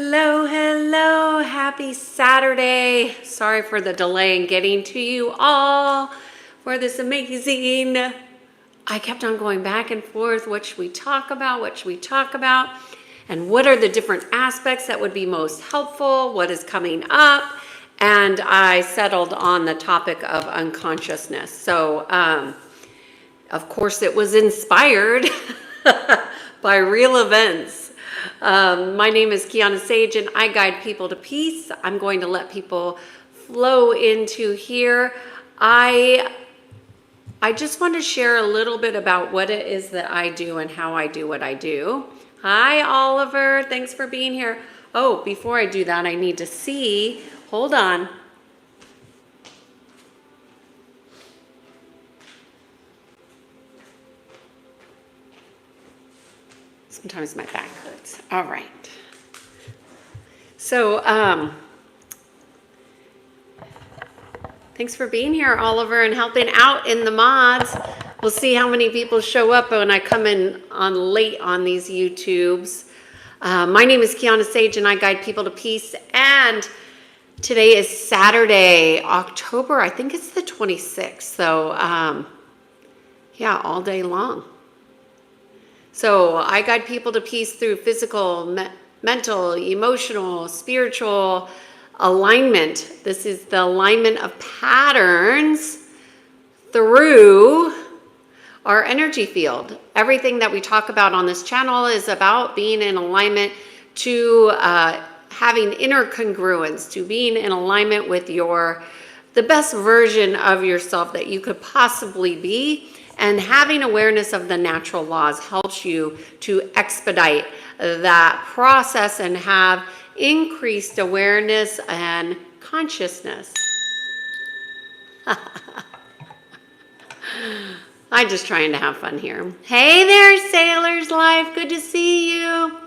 Hello, hello, happy Saturday. Sorry for the delay in getting to you all for this amazing. I kept on going back and forth. What should we talk about? What should we talk about? And what are the different aspects that would be most helpful? What is coming up? And I settled on the topic of unconsciousness. So, of course, it was inspired by real events. My name is Kiana Sage, and I guide people to peace. I'm going to let people flow into here. I just want to share a little bit about what it is that I do and how I do what I do. Hi, Oliver. Thanks for being here. Oh, before I do that, I need to see. Hold on. Sometimes my back hurts. All right. So, thanks for being here, Oliver, and helping out in the mods. We'll see how many people show up when I come in on late on these YouTubes. My name is Kiana Sage, and I guide people to peace. And today is Saturday, October, I think it's the 26th. So, yeah, all day long. So I guide people to peace through physical, mental, emotional, spiritual alignment. This is the alignment of patterns through our energy field. Everything that we talk about on this channel is about being in alignment to having inner congruence, to being in alignment with the best version of yourself that you could possibly be. And having awareness of the natural laws helps you to expedite that process and have increased awareness and consciousness. I'm just trying to have fun here. Hey there, Sailor's Life. Good to see you.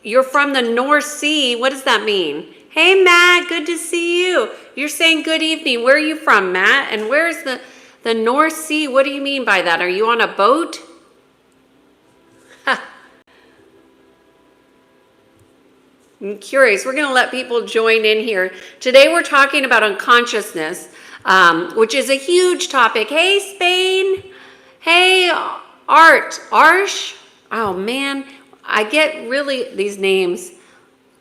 You're from the North Sea. What does that mean? Hey, Matt. Good to see you. You're saying good evening. Where are you from, Matt? And where's the North Sea? What do you mean by that? Are you on a boat? I'm curious. We're going to let people join in here. Today we're talking about unconsciousness, which is a huge topic. Hey, Spain. Hey, Arsh. Oh, man. I get really these names.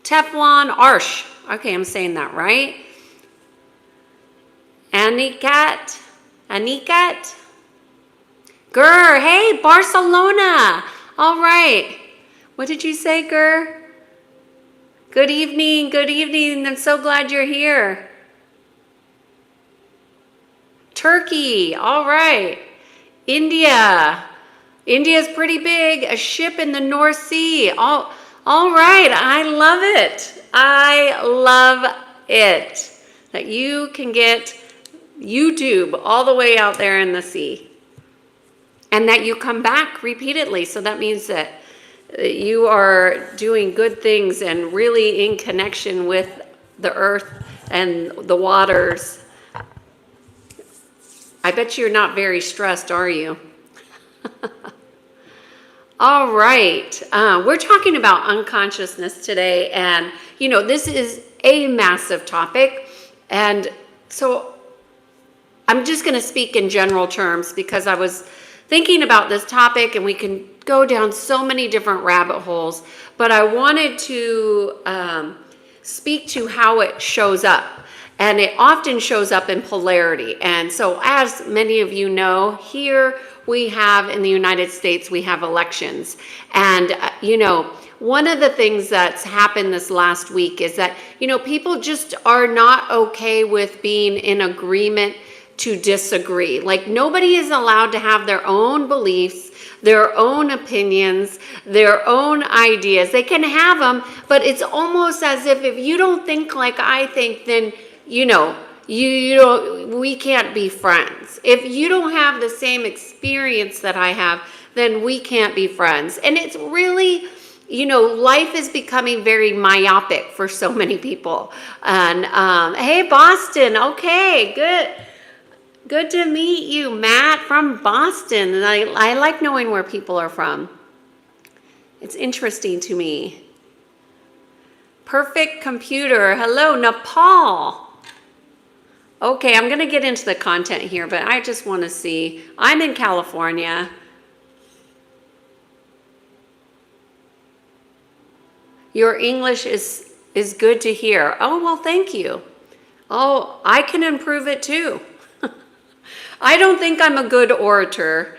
Teflon, Arsh. Okay, I'm saying that right. Anikat. Gur, hey, Barcelona. All right. What did you say, Gur? Good evening. I'm so glad you're here. Turkey. All right. India. India's pretty big. A ship in the North Sea. All right. I love it. That you can get YouTube all the way out there in the sea. And that you come back repeatedly. So that means that you are doing good things and really in connection with the earth and the waters. I bet you're not very stressed, are you? All right. We're talking about unconsciousness today. And, this is a massive topic. And so I'm just going to speak in general terms because I was thinking about this topic and we can go down so many different rabbit holes, but I wanted to speak to how it shows up. And it often shows up in polarity. And so as many of you know, here we have in the United States, we have elections. And, one of the things that's happened this last week is that, people just are not okay with being in agreement to disagree. Like nobody is allowed to have their own beliefs, their own opinions, their own ideas. They can have them, but it's almost as if you don't think like I think, then, you don't, we can't be friends. If you don't have the same experience that I have, then we can't be friends. And it's really, life is becoming very myopic for so many people. And, hey, Boston. Okay, good. Good to meet you, Matt from Boston. And I like knowing where people are from. It's interesting to me. Perfect computer. Hello, Nepal. Okay, I'm going to get into the content here, but I just want to see. I'm in California. Your English is good to hear. Oh, well, thank you. Oh, I can improve it too. I don't think I'm a good orator.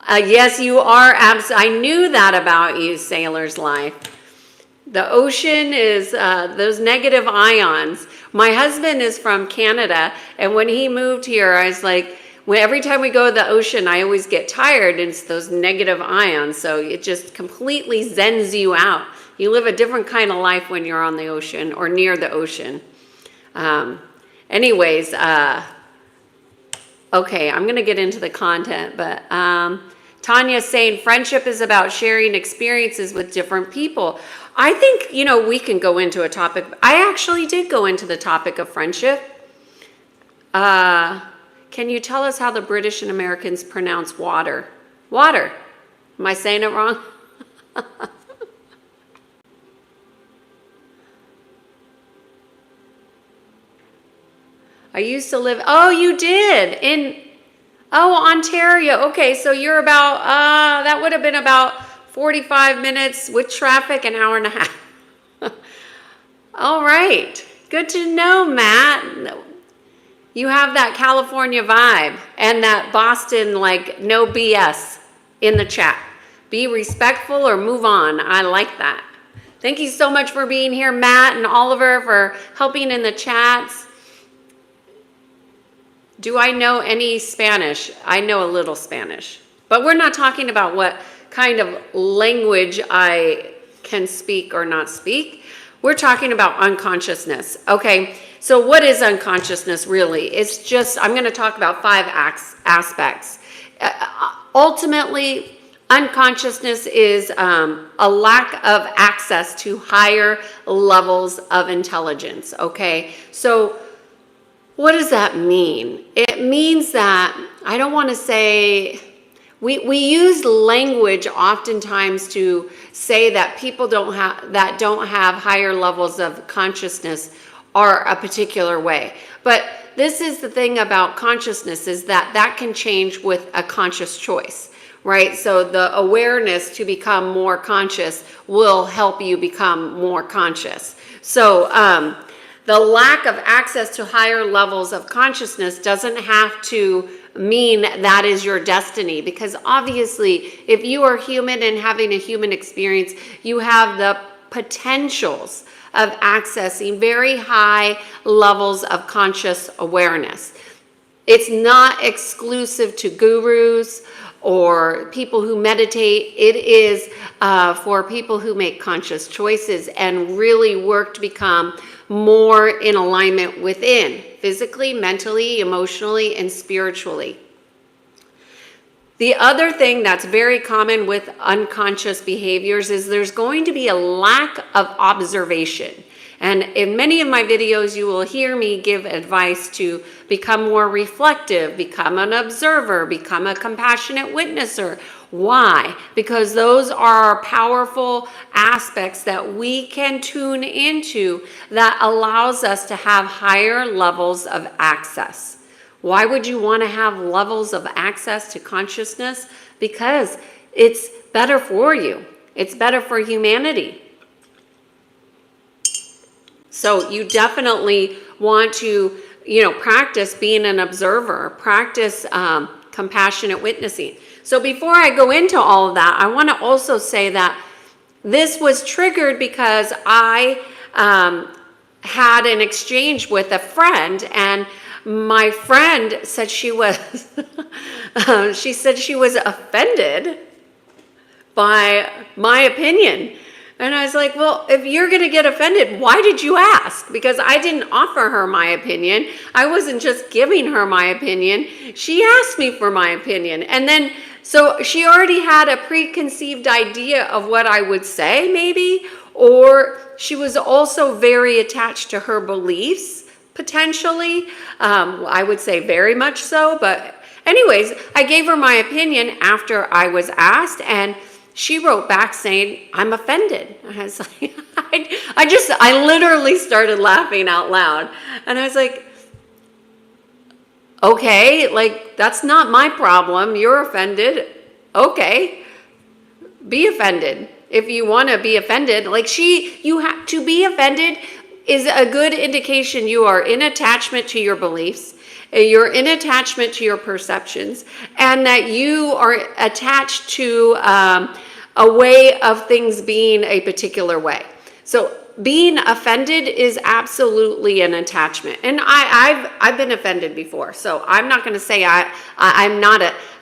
Yes, you are. I knew that about you, Sailor's Life. The ocean is those negative ions. My husband is from Canada, and when he moved here, I was like, every time we go to the ocean, I always get tired, and it's those negative ions. So it just completely zens you out. You live a different kind of life when you're on the ocean or near the ocean. Anyways, okay, I'm going to get into the content, but Tanya's saying friendship is about sharing experiences with different people. I think, we can go into a topic. I actually did go into the topic of friendship. Can you tell us how the British and Americans pronounce water? Water. Am I saying it wrong? I used to live, oh, you did, Ontario. Okay, so you're about, that would have been about 45 minutes with traffic, an hour and a half. All right, good to know, Matt. You have that California vibe and that Boston, no BS in the chat. Be respectful or move on. I like that. Thank you so much for being here, Matt and Oliver, for helping in the chats. Do I know any Spanish? I know a little Spanish, but we're not talking about what kind of language I can speak or not speak. We're talking about unconsciousness. Okay, so what is unconsciousness really? It's just, I'm going to talk about 5 aspects. Ultimately, unconsciousness is a lack of access to higher levels of intelligence. Okay, so what does that mean? It means that, I don't want to say, we use language oftentimes to say that people don't have higher levels of consciousness are a particular way. But this is the thing about consciousness, is that can change with a conscious choice, right? So the awareness to become more conscious will help you become more conscious. So, the lack of access to higher levels of consciousness doesn't have to mean that is your destiny, because obviously if you are human and having a human experience, you have the potentials of accessing very high levels of conscious awareness. It's not exclusive to gurus or people who meditate. It is for people who make conscious choices and really work to become more in alignment within, physically, mentally, emotionally, and spiritually. The other thing that's very common with unconscious behaviors is there's going to be a lack of observation. And in many of my videos, you will hear me give advice to become more reflective, become an observer, become a compassionate witnesser. Why? Because those are powerful aspects that we can tune into that allows us to have higher levels of access. Why would you want to have levels of access to consciousness? Because it's better for you. It's better for humanity. So you definitely want to, practice being an observer, practice compassionate witnessing. So before I go into all of that, I want to also say that this was triggered because I had an exchange with a friend, and my friend said she was, she said she was offended by my opinion. And I was like, well, if you're going to get offended, why did you ask? Because I didn't offer her my opinion. I wasn't just giving her my opinion. She asked me for my opinion. And then, so she already had a preconceived idea of what I would say, maybe, or she was also very attached to her beliefs, potentially. I would say very much so. But anyways, I gave her my opinion after I was asked, and she wrote back saying, I'm offended. I was like, I literally started laughing out loud. And I was like, okay, like, that's not my problem. You're offended. Okay, be offended. If you want to be offended, like you have to be offended is a good indication you are in attachment to your beliefs. You're in attachment to your perceptions, and that you are attached to a way of things being a particular way. So being offended is absolutely an attachment, and I've been offended before. So I'm not going to say I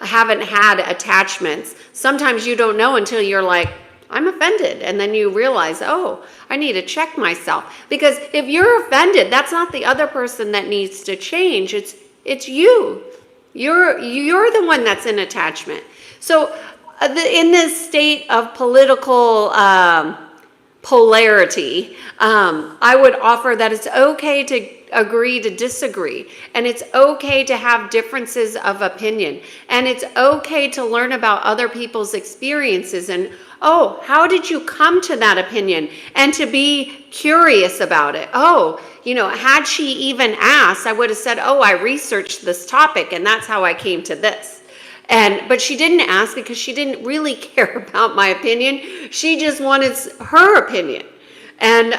haven't had attachments. Sometimes you don't know until you're like, I'm offended, and then you realize, oh, I need to check myself. Because if you're offended, that's not the other person that needs to change. It's you. You're the one that's in attachment. So in this state of political polarity, I would offer that it's okay to agree to disagree, and it's okay to have differences of opinion, and it's okay to learn about other people's experiences and, oh, how did you come to that opinion, and to be curious about it. Oh, had she even asked, I would have said, oh, I researched this topic and that's how I came to this. But she didn't ask because she didn't really care about my opinion. She just wanted her opinion. And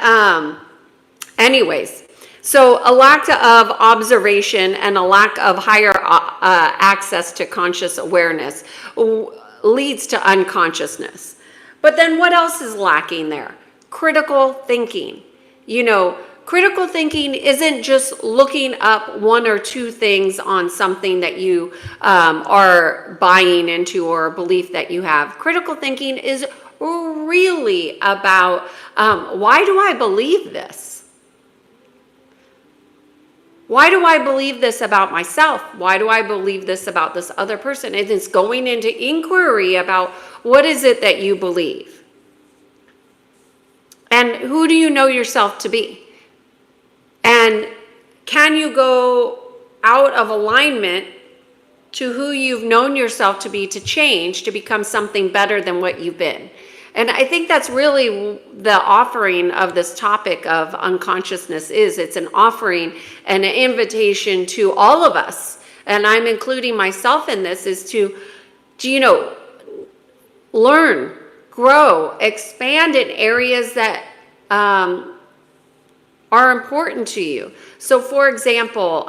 anyways, so a lack of observation and a lack of higher access to conscious awareness leads to unconsciousness. But then what else is lacking there? Critical thinking. Critical thinking isn't just looking up one or two things on something that you are buying into or a belief that you have. Critical thinking is really about why do I believe this? Why do I believe this about myself? Why do I believe this about this other person? And it's going into inquiry about what is it that you believe? And who do you know yourself to be? And can you go out of alignment to who you've known yourself to be, to change, to become something better than what you've been? And I think that's really the offering of this topic of unconsciousness is. It's an offering and an invitation to all of us, and I'm including myself in this, is to learn, grow, expand in areas that are important to you. So for example,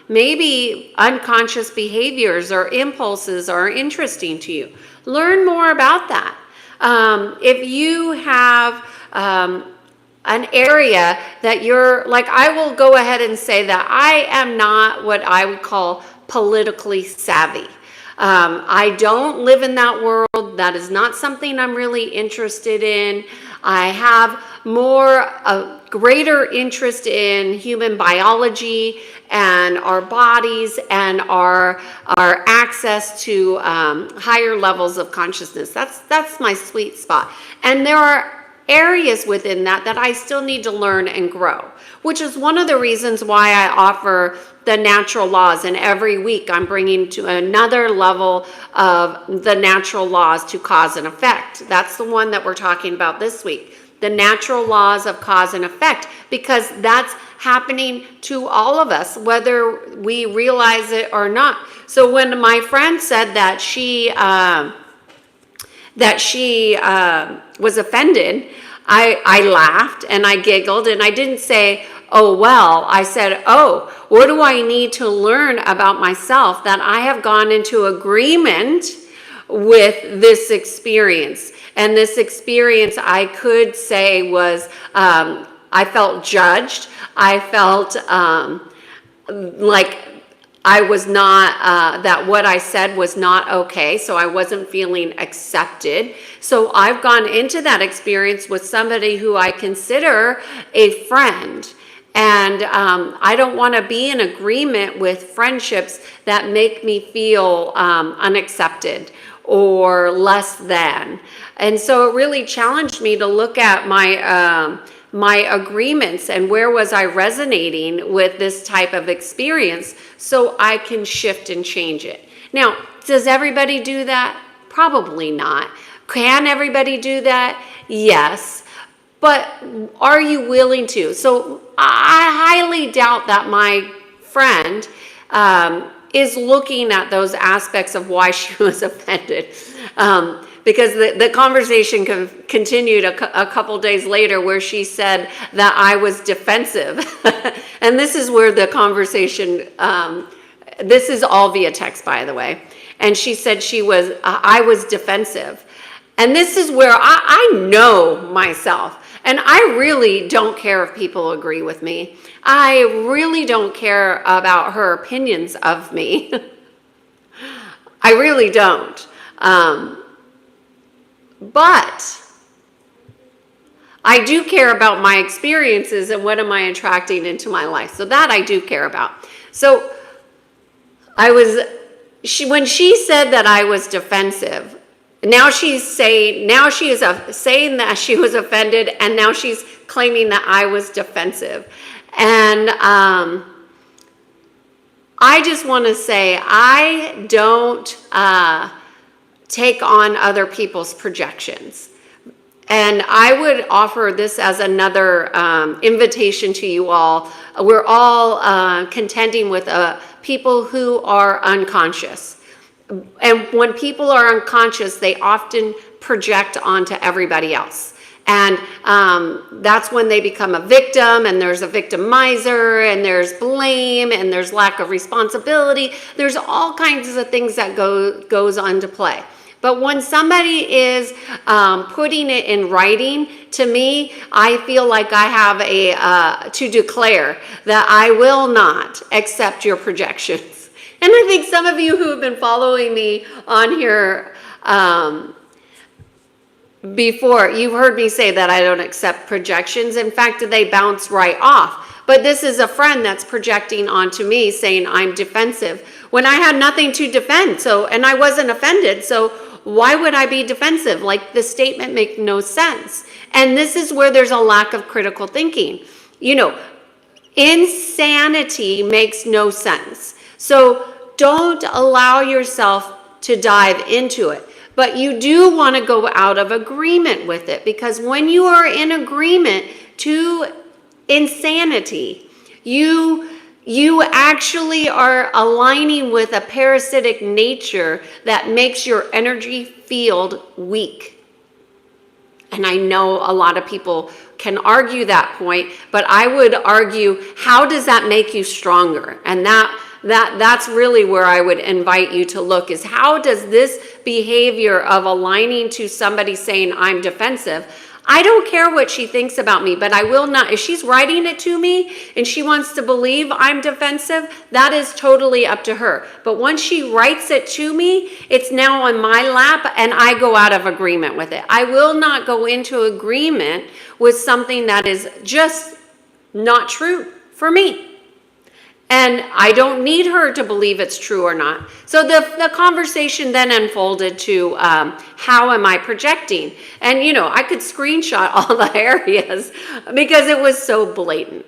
maybe unconscious behaviors or impulses are interesting to you. Learn more about that. If you have an area that you're like, I will go ahead and say that I am not what I would call politically savvy. I don't live in that world. That is not something I'm really interested in. I have a greater interest in human biology and our bodies and our access to higher levels of consciousness. That's my sweet spot. And there are areas within that I still need to learn and grow, which is one of the reasons why I offer the natural laws. And every week I'm bringing to another level of the natural laws to cause and effect. That's the one that we're talking about this week. The natural laws of cause and effect, because that's happening to all of us, whether we realize it or not. So when my friend said that she was offended, I laughed and I giggled, and I didn't say, oh, well. I said, oh, what do I need to learn about myself that I have gone into agreement with this experience? And this experience, I could say, was I felt judged. I felt like I was not, that what I said was not okay. So I wasn't feeling accepted. So I've gone into that experience with somebody who I consider a friend. And I don't want to be in agreement with friendships that make me feel unaccepted or less than. And so it really challenged me to look at my agreements and where was I resonating with this type of experience so I can shift and change it. Now, does everybody do that? Probably not. Can everybody do that? Yes. But are you willing to? So I highly doubt that my friend is looking at those aspects of why she was offended. Because the conversation continued a couple days later where she said that I was defensive. And this is where the conversation, this is all via text, by the way. And she said I was defensive. And this is where I know myself. And I really don't care if people agree with me. I really don't care about her opinions of me. I really don't. But I do care about my experiences and what am I attracting into my life. So that I do care about. So when she said that I was defensive, now she is saying that she was offended, and now she's claiming that I was defensive. And I just want to say I don't take on other people's projections. And I would offer this as another invitation to you all. We're all contending with people who are unconscious. And when people are unconscious, they often project onto everybody else. And that's when they become a victim, and there's a victimizer, and there's blame, and there's lack of responsibility. There's all kinds of things that goes on to play. But when somebody is putting it in writing, to me, I feel like I have to declare that I will not accept your projections. And I think some of you who have been following me on here before, you've heard me say that I don't accept projections. In fact, they bounce right off. But this is a friend that's projecting onto me saying I'm defensive when I had nothing to defend. And I wasn't offended. So why would I be defensive? Like, the statement makes no sense. And this is where there's a lack of critical thinking. Insanity makes no sense. So don't allow yourself to dive into it. But you do want to go out of agreement with it, because when you are in agreement to insanity, you actually are aligning with a parasitic nature that makes your energy field weak. And I know a lot of people can argue that point, but I would argue, how does that make you stronger? And that's really where I would invite you to look, is how does this behavior of aligning to somebody saying I'm defensive, I don't care what she thinks about me, but I will not, if she's writing it to me and she wants to believe I'm defensive, that is totally up to her. But once she writes it to me, it's now on my lap and I go out of agreement with it. I will not go into agreement with something that is just not true for me. And I don't need her to believe it's true or not. So the conversation then unfolded to how am I projecting? And, I could screenshot all the areas because it was so blatant.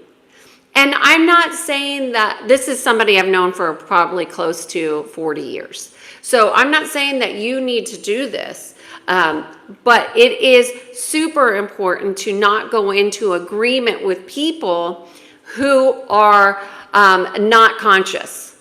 And I'm not saying that this is somebody I've known for probably close to 40 years. So I'm not saying that you need to do this. But it is super important to not go into agreement with people who are not conscious.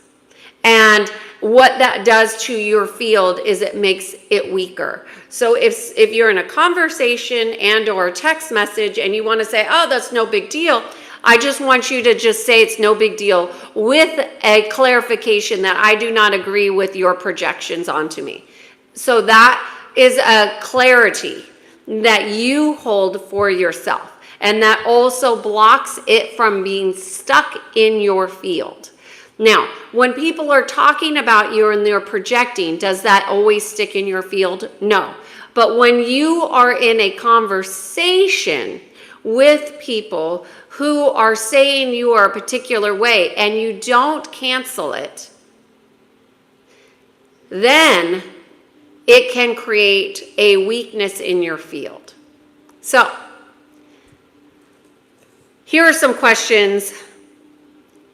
And what that does to your field is it makes it weaker. So if you're in a conversation and or a text message and you want to say, oh, that's no big deal, I just want you to just say it's no big deal with a clarification that I do not agree with your projections onto me. So that is a clarity that you hold for yourself. And that also blocks it from being stuck in your field. Now, when people are talking about you and they're projecting, does that always stick in your field? No. But when you are in a conversation with people who are saying you are a particular way and you don't cancel it, then it can create a weakness in your field. So, here are some questions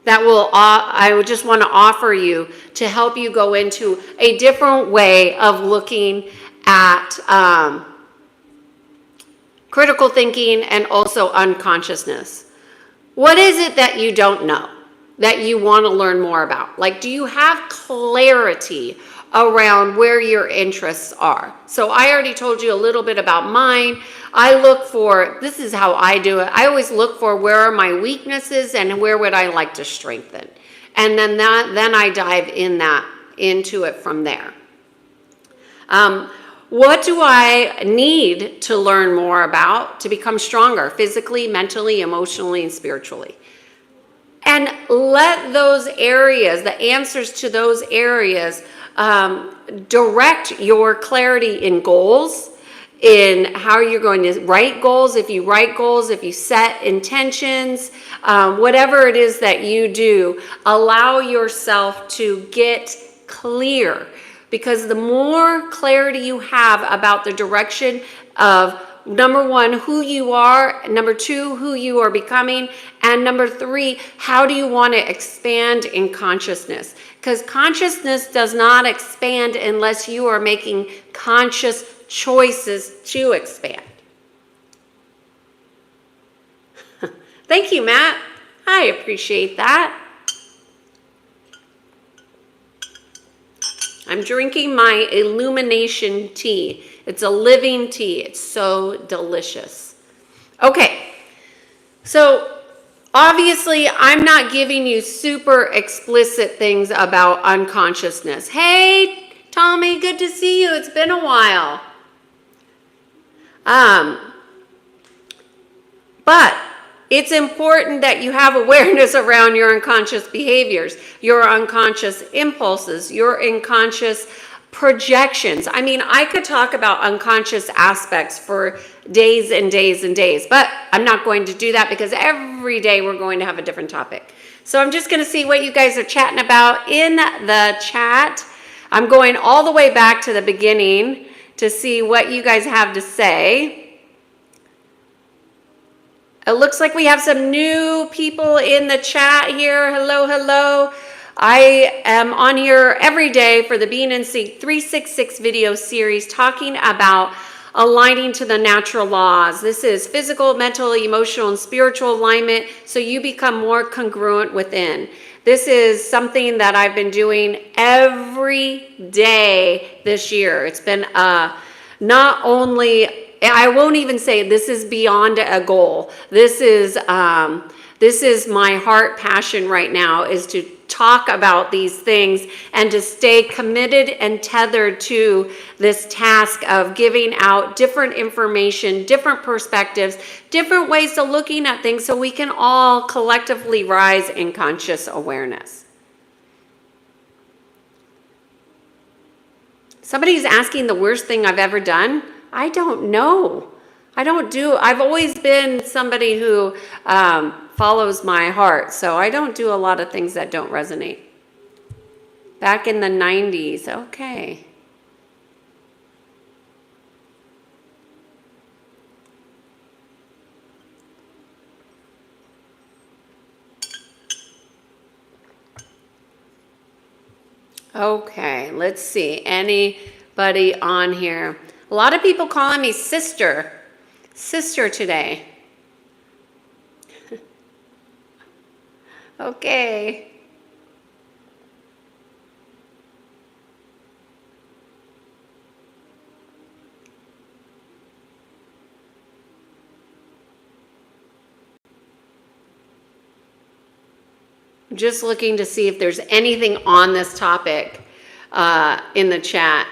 that I would just want to offer you to help you go into a different way of looking at critical thinking and also unconsciousness. What is it that you don't know that you want to learn more about? Like, do you have clarity around where your interests are? So I already told you a little bit about mine. I look for, this is how I do it. I always look for where are my weaknesses and where would I like to strengthen. And then I dive into it from there. What do I need to learn more about to become stronger physically, mentally, emotionally, and spiritually? And let those areas, the answers to those areas, direct your clarity in goals, in how you're going to write goals. If you write goals, if you set intentions, whatever it is that you do, allow yourself to get clear. Because the more clarity you have about the direction of, number one, who you are, number two, who you are becoming, and number three, how do you want to expand in consciousness? Because consciousness does not expand unless you are making conscious choices to expand. Thank you, Matt. I appreciate that. I'm drinking my illumination tea. It's a living tea. It's so delicious. Okay, so obviously I'm not giving you super explicit things about unconsciousness. Hey, Tommy, good to see you. It's been a while. But it's important that you have awareness around your unconscious behaviors, your unconscious impulses, your unconscious projections. I mean, I could talk about unconscious aspects for days and days and days, but I'm not going to do that because every day we're going to have a different topic. So I'm just going to see what you guys are chatting about in the chat. I'm going all the way back to the beginning to see what you guys have to say. It looks like we have some new people in the chat here. Hello, hello. I am on here every day for the Being in Sync 366 video series talking about aligning to the natural laws. This is physical, mental, emotional, and spiritual alignment so you become more congruent within. This is something that I've been doing every day this year. It's been not only, I won't even say this is beyond a goal. This is my heart passion right now, is to talk about these things and to stay committed and tethered to this task of giving out different information, different perspectives, different ways of looking at things so we can all collectively rise in conscious awareness. Somebody's asking the worst thing I've ever done. I don't know. I've always been somebody who follows my heart, so I don't do a lot of things that don't resonate. Back in the 90s, okay. Okay, let's see. Anybody on here? A lot of people calling me sister today. Okay. I'm just looking to see if there's anything on this topic in the chat.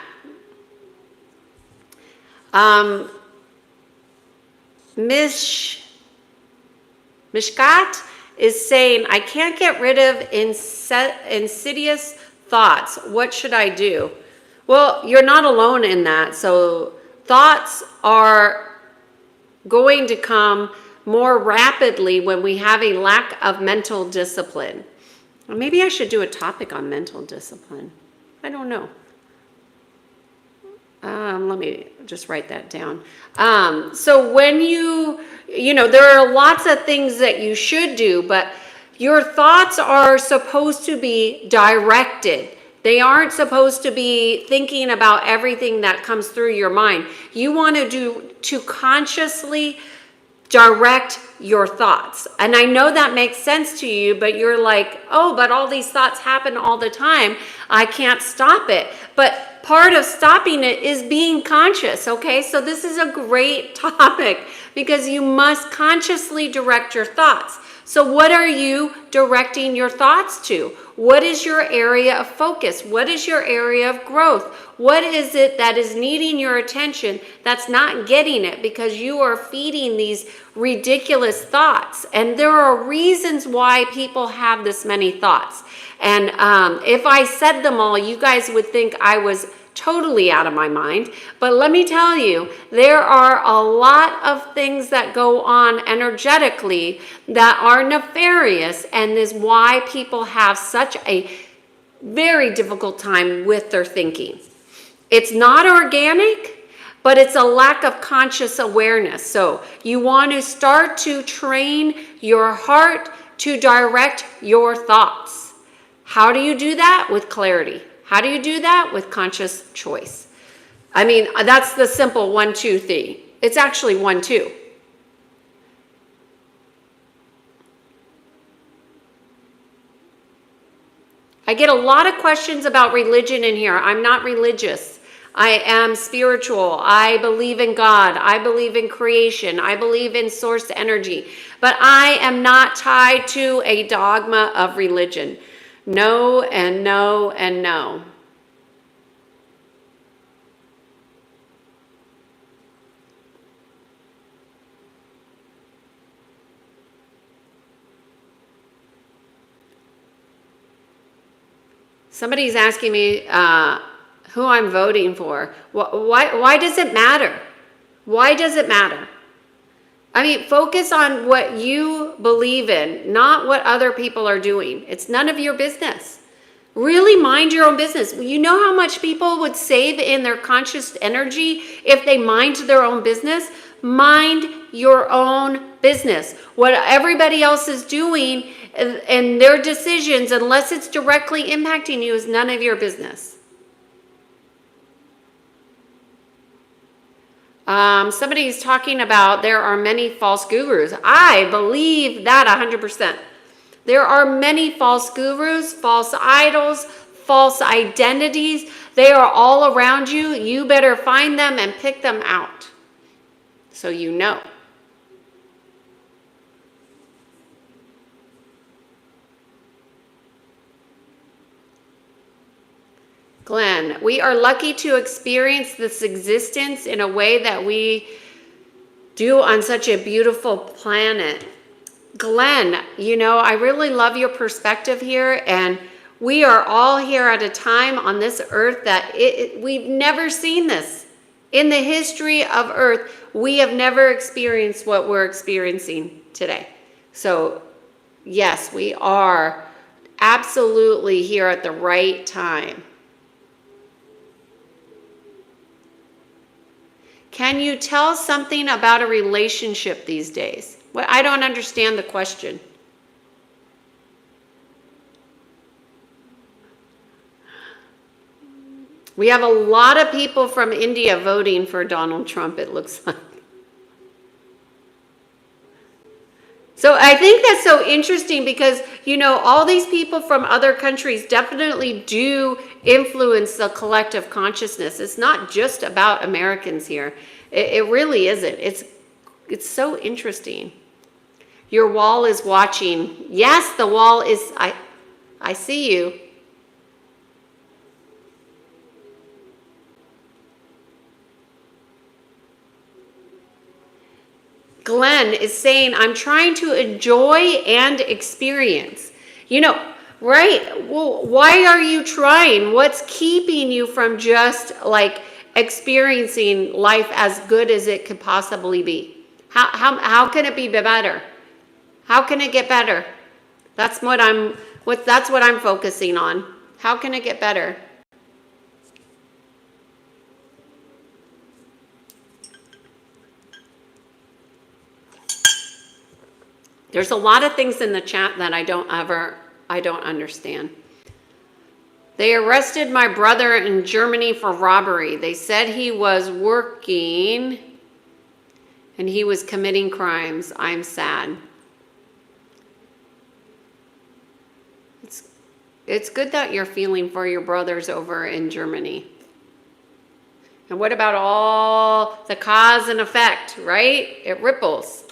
Mishkat is saying, I can't get rid of insidious thoughts. What should I do? Well, you're not alone in that. So thoughts are going to come more rapidly when we have a lack of mental discipline. Or maybe I should do a topic on mental discipline. I don't know. Let me just write that down. So when there are lots of things that you should do, but your thoughts are supposed to be directed. They aren't supposed to be thinking about everything that comes through your mind. You want to consciously direct your thoughts. And I know that makes sense to you, but you're like, oh, but all these thoughts happen all the time. I can't stop it. But part of stopping it is being conscious, okay? So this is a great topic because you must consciously direct your thoughts. So what are you directing your thoughts to? What is your area of focus? What is your area of growth? What is it that is needing your attention that's not getting it because you are feeding these ridiculous thoughts? And there are reasons why people have this many thoughts. And if I said them all, you guys would think I was totally out of my mind. But let me tell you, there are a lot of things that go on energetically that are nefarious, and is why people have such a very difficult time with their thinking. It's not organic, but it's a lack of conscious awareness. So you want to start to train your heart to direct your thoughts. How do you do that? With clarity. How do you do that? With conscious choice. I mean, that's the simple 1, 2, 3. It's actually 1, 2. I get a lot of questions about religion in here. I'm not religious. I am spiritual. I believe in God. I believe in creation. I believe in source energy. But I am not tied to a dogma of religion. No and no and no. Somebody's asking me who I'm voting for. Why does it matter? Why does it matter? I mean, focus on what you believe in, not what other people are doing. It's none of your business. Really mind your own business. You know how much people would save in their conscious energy if they mind their own business? Mind your own business. What everybody else is doing and their decisions, unless it's directly impacting you, is none of your business. Somebody's talking about there are many false gurus. I believe that 100%. There are many false gurus, false idols, false identities. They are all around you. You better find them and pick them out so you know. Glenn, we are lucky to experience this existence in a way that we do on such a beautiful planet. Glenn, you know, I really love your perspective here, and we are all here at a time on this earth that we've never seen this. In the history of Earth, we have never experienced what we're experiencing today. So, yes, we are absolutely here at the right time. Can you tell something about a relationship these days? Well, I don't understand the question. We have a lot of people from India voting for Donald Trump, it looks like. So I think that's so interesting because, you know, all these people from other countries definitely do influence the collective consciousness. It's not just about Americans here. It really isn't. It's so interesting. Your wall is watching. Yes, the wall is, I see you. Glenn is saying, I'm trying to enjoy and experience. You know, right? Well, why are you trying? What's keeping you from just like experiencing life as good as it could possibly be? How can it be better? How can it get better? That's what I'm focusing on. How can it get better? There's a lot of things in the chat that I don't understand. They arrested my brother in Germany for robbery. They said he was working and he was committing crimes. I'm sad. It's good that you're feeling for your brothers over in Germany. And what about all the cause and effect, right? It ripples.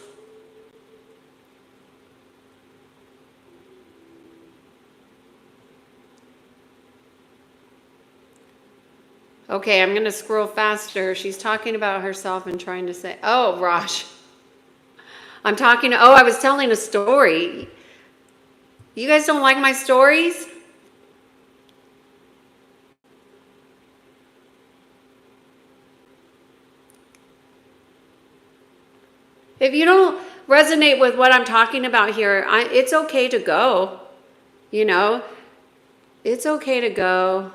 Okay, I'm going to scroll faster. She's talking about herself and trying to say, oh, Raj. I was telling a story. You guys don't like my stories? If you don't resonate with what I'm talking about here, it's okay to go. You know, it's okay to go.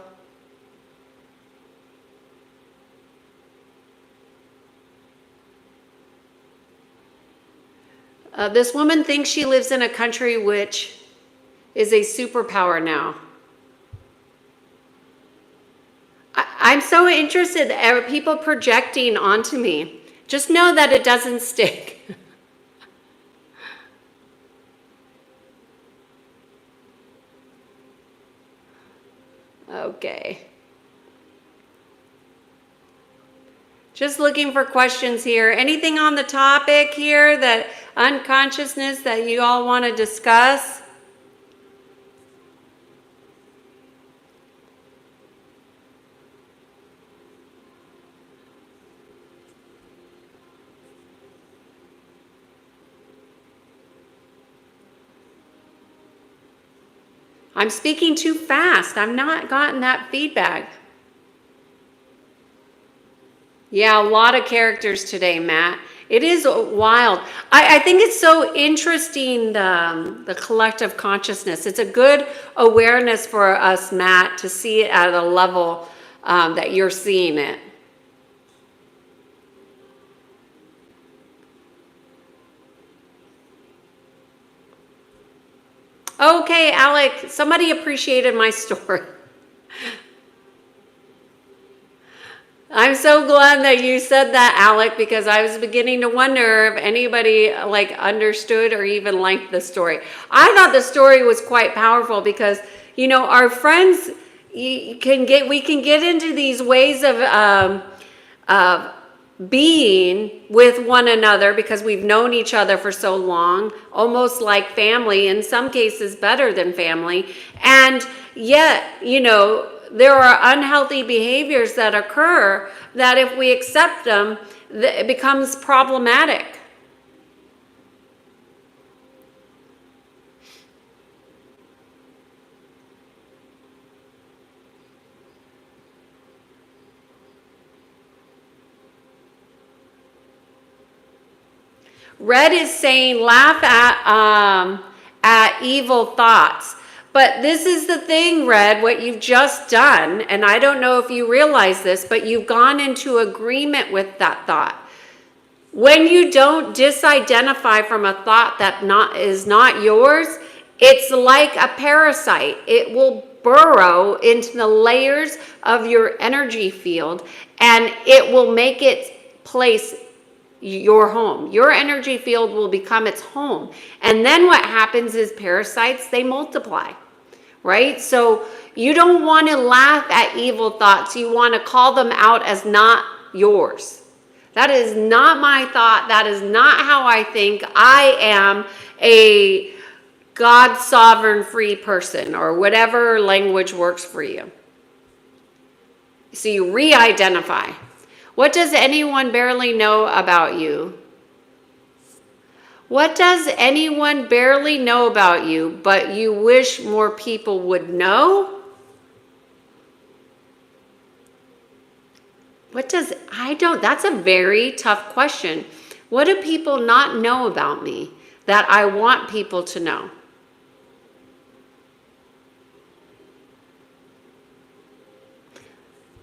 This woman thinks she lives in a country which is a superpower now. I'm so interested in people projecting onto me. Just know that it doesn't stick. Okay. Just looking for questions here. Anything on the topic here, that unconsciousness, that you all want to discuss? I'm speaking too fast. I've not gotten that feedback. Yeah, a lot of characters today, Matt. It is wild. I think it's so interesting, the collective consciousness. It's a good awareness for us, Matt, to see it at a level that you're seeing it. Okay, Alec, somebody appreciated my story. I'm so glad that you said that, Alec, because I was beginning to wonder if anybody understood or even liked the story. I thought the story was quite powerful because, our friends, we can get into these ways of being with one another because we've known each other for so long, almost like family, in some cases better than family. And yet, there are unhealthy behaviors that occur that if we accept them, it becomes problematic. Red is saying laugh at evil thoughts. But this is the thing, Red, what you've just done, and I don't know if you realize this, but you've gone into agreement with that thought. When you don't disidentify from a thought that is not yours, it's like a parasite. It will burrow into the layers of your energy field, and it will make its place your home. Your energy field will become its home. And then what happens is parasites, they multiply, right? So you don't want to laugh at evil thoughts. You want to call them out as not yours. That is not my thought. That is not how I think. I am a God sovereign free person, or whatever language works for you. So you re-identify. What does anyone barely know about you? What does anyone barely know about you, but you wish more people would know? That's a very tough question. What do people not know about me that I want people to know?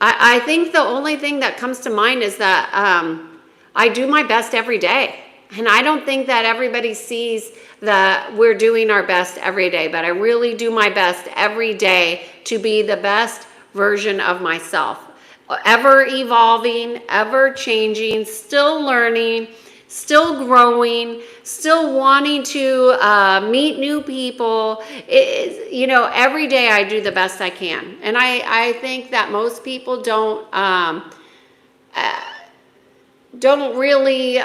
I think the only thing that comes to mind is that I do my best every day. And I don't think that everybody sees that we're doing our best every day, but I really do my best every day to be the best version of myself. Ever evolving, ever changing, still learning, still growing, still wanting to meet new people. Every day I do the best I can. And I think that most people don't really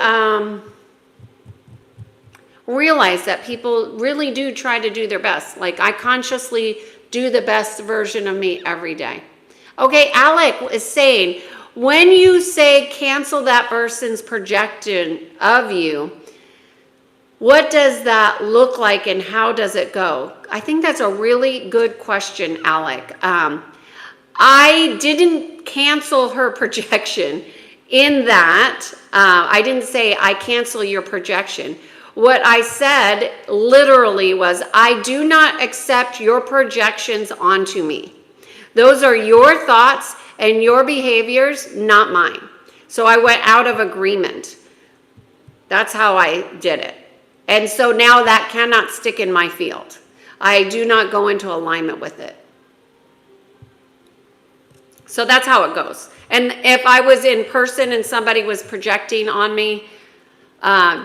realize that people really do try to do their best. Like, I consciously do the best version of me every day. Okay, Alec is saying, when you say cancel that person's projection of you, what does that look like and how does it go? I think that's a really good question, Alec. I didn't cancel her projection in that. I didn't say I cancel your projection. What I said literally was, I do not accept your projections onto me. Those are your thoughts and your behaviors, not mine. So I went out of agreement. That's how I did it. And so now that cannot stick in my field. I do not go into alignment with it. So that's how it goes. And if I was in person and somebody was projecting on me,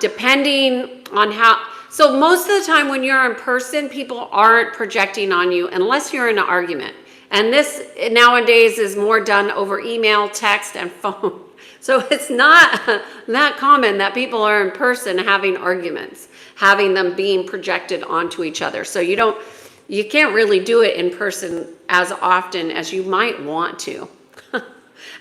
depending on how, so most of the time when you're in person, people aren't projecting on you unless you're in an argument. And this nowadays is more done over email, text, and phone. So it's not that common that people are in person having arguments, having them being projected onto each other. So you can't really do it in person as often as you might want to.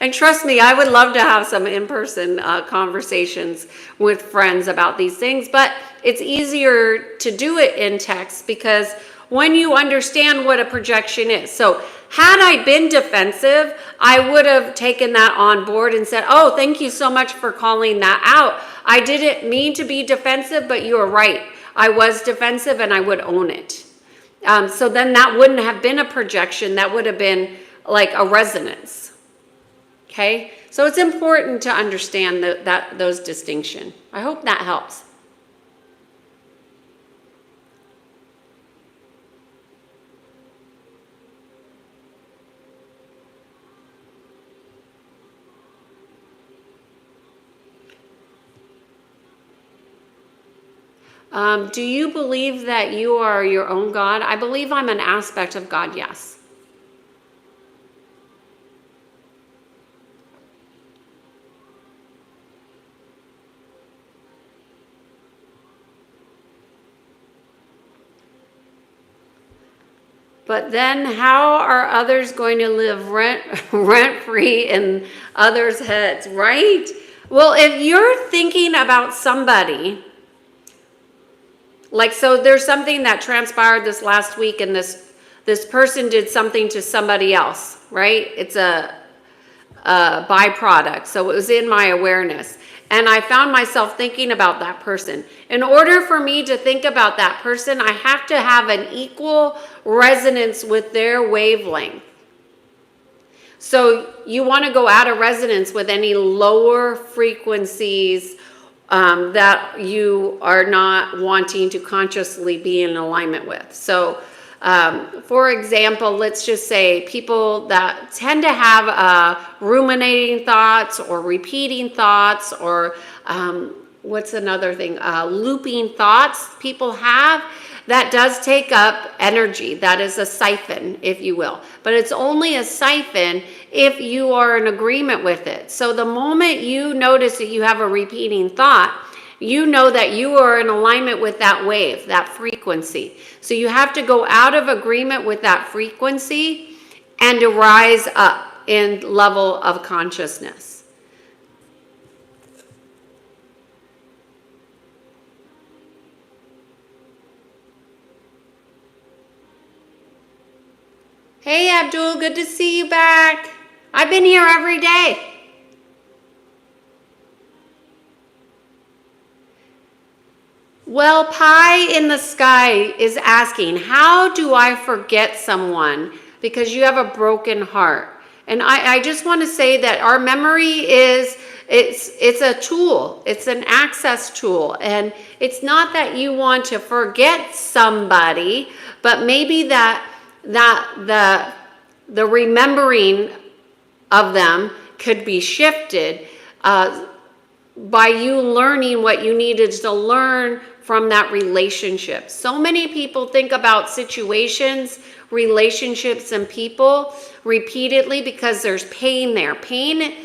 And trust me, I would love to have some in-person conversations with friends about these things, but it's easier to do it in text because when you understand what a projection is. So had I been defensive, I would have taken that on board and said, oh, thank you so much for calling that out. I didn't mean to be defensive, but you were right. I was defensive and I would own it. So then that wouldn't have been a projection. That would have been like a resonance. Okay, so it's important to understand those distinctions. I hope that helps. Do you believe that you are your own God? I believe I'm an aspect of God, yes. But then how are others going to live rent-free in others' heads, right? Well, if you're thinking about somebody, like, so there's something that transpired this last week and this person did something to somebody else, right? It's a byproduct. So it was in my awareness. And I found myself thinking about that person. In order for me to think about that person, I have to have an equal resonance with their wavelength. So you want to go out of resonance with any lower frequencies that you are not wanting to consciously be in alignment with. So for example, let's just say people that tend to have ruminating thoughts or repeating thoughts or what's another thing? Looping thoughts people have. That does take up energy. That is a siphon, if you will. But it's only a siphon if you are in agreement with it. So the moment you notice that you have a repeating thought, you know that you are in alignment with that wave, that frequency. So you have to go out of agreement with that frequency and to rise up in level of consciousness. Hey, Abdul, good to see you back. I've been here every day. Well, Pie in the Sky is asking, how do I forget someone because you have a broken heart? And I just want to say that our memory is It's a tool. It's an access tool. And it's not that you want to forget somebody, but maybe that the remembering of them could be shifted by you learning what you needed to learn from that relationship. So many people think about situations, relationships, and people repeatedly because there's pain there. Pain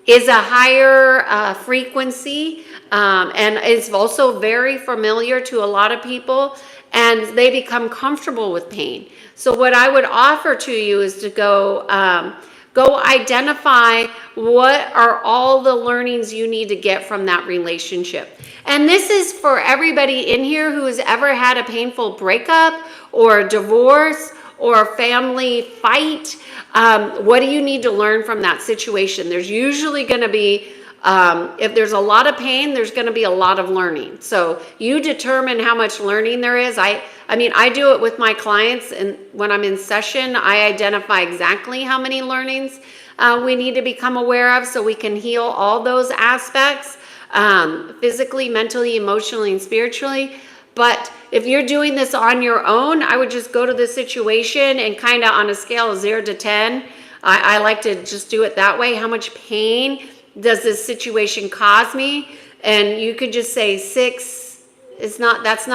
is a higher frequency, and it's also very familiar to a lot of people, and they become comfortable with pain. So what I would offer to you is to go identify what are all the learnings you need to get from that relationship. And this is for everybody in here who has ever had a painful breakup or a divorce or a family fight. What do you need to learn from that situation? There's usually going to be, if there's a lot of pain, there's going to be a lot of learning. So you determine how much learning there is. I mean, I do it with my clients, and when I'm in session, I identify exactly how many learnings we need to become aware of so we can heal all those aspects, physically, mentally, emotionally, and spiritually. But if you're doing this on your own, I would just go to the situation and kind of on a scale of 0 to 10, I like to just do it that way. How much pain does this situation cause me? And you could just say 6. That's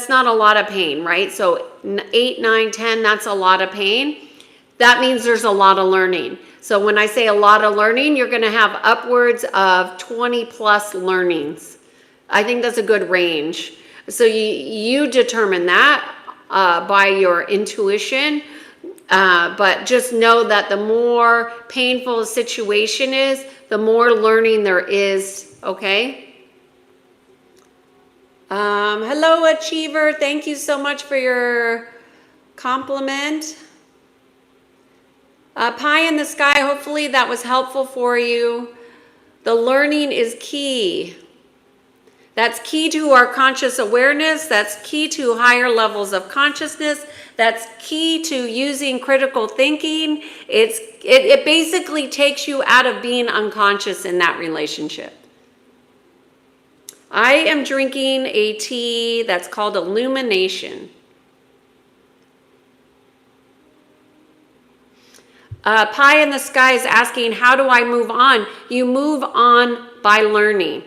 not a lot of pain, right? So 8, 9, 10, that's a lot of pain. That means there's a lot of learning. So when I say a lot of learning, you're going to have upwards of 20 plus learnings. I think that's a good range. So you determine that by your intuition. But just know that the more painful a situation is, the more learning there is, okay? Hello, Achiever. Thank you so much for your compliment. Pie in the sky, hopefully that was helpful for you. The learning is key. That's key to our conscious awareness. That's key to higher levels of consciousness. That's key to using critical thinking. It basically takes you out of being unconscious in that relationship. I am drinking a tea that's called Illumination. Pie in the Sky is asking, how do I move on? You move on by learning.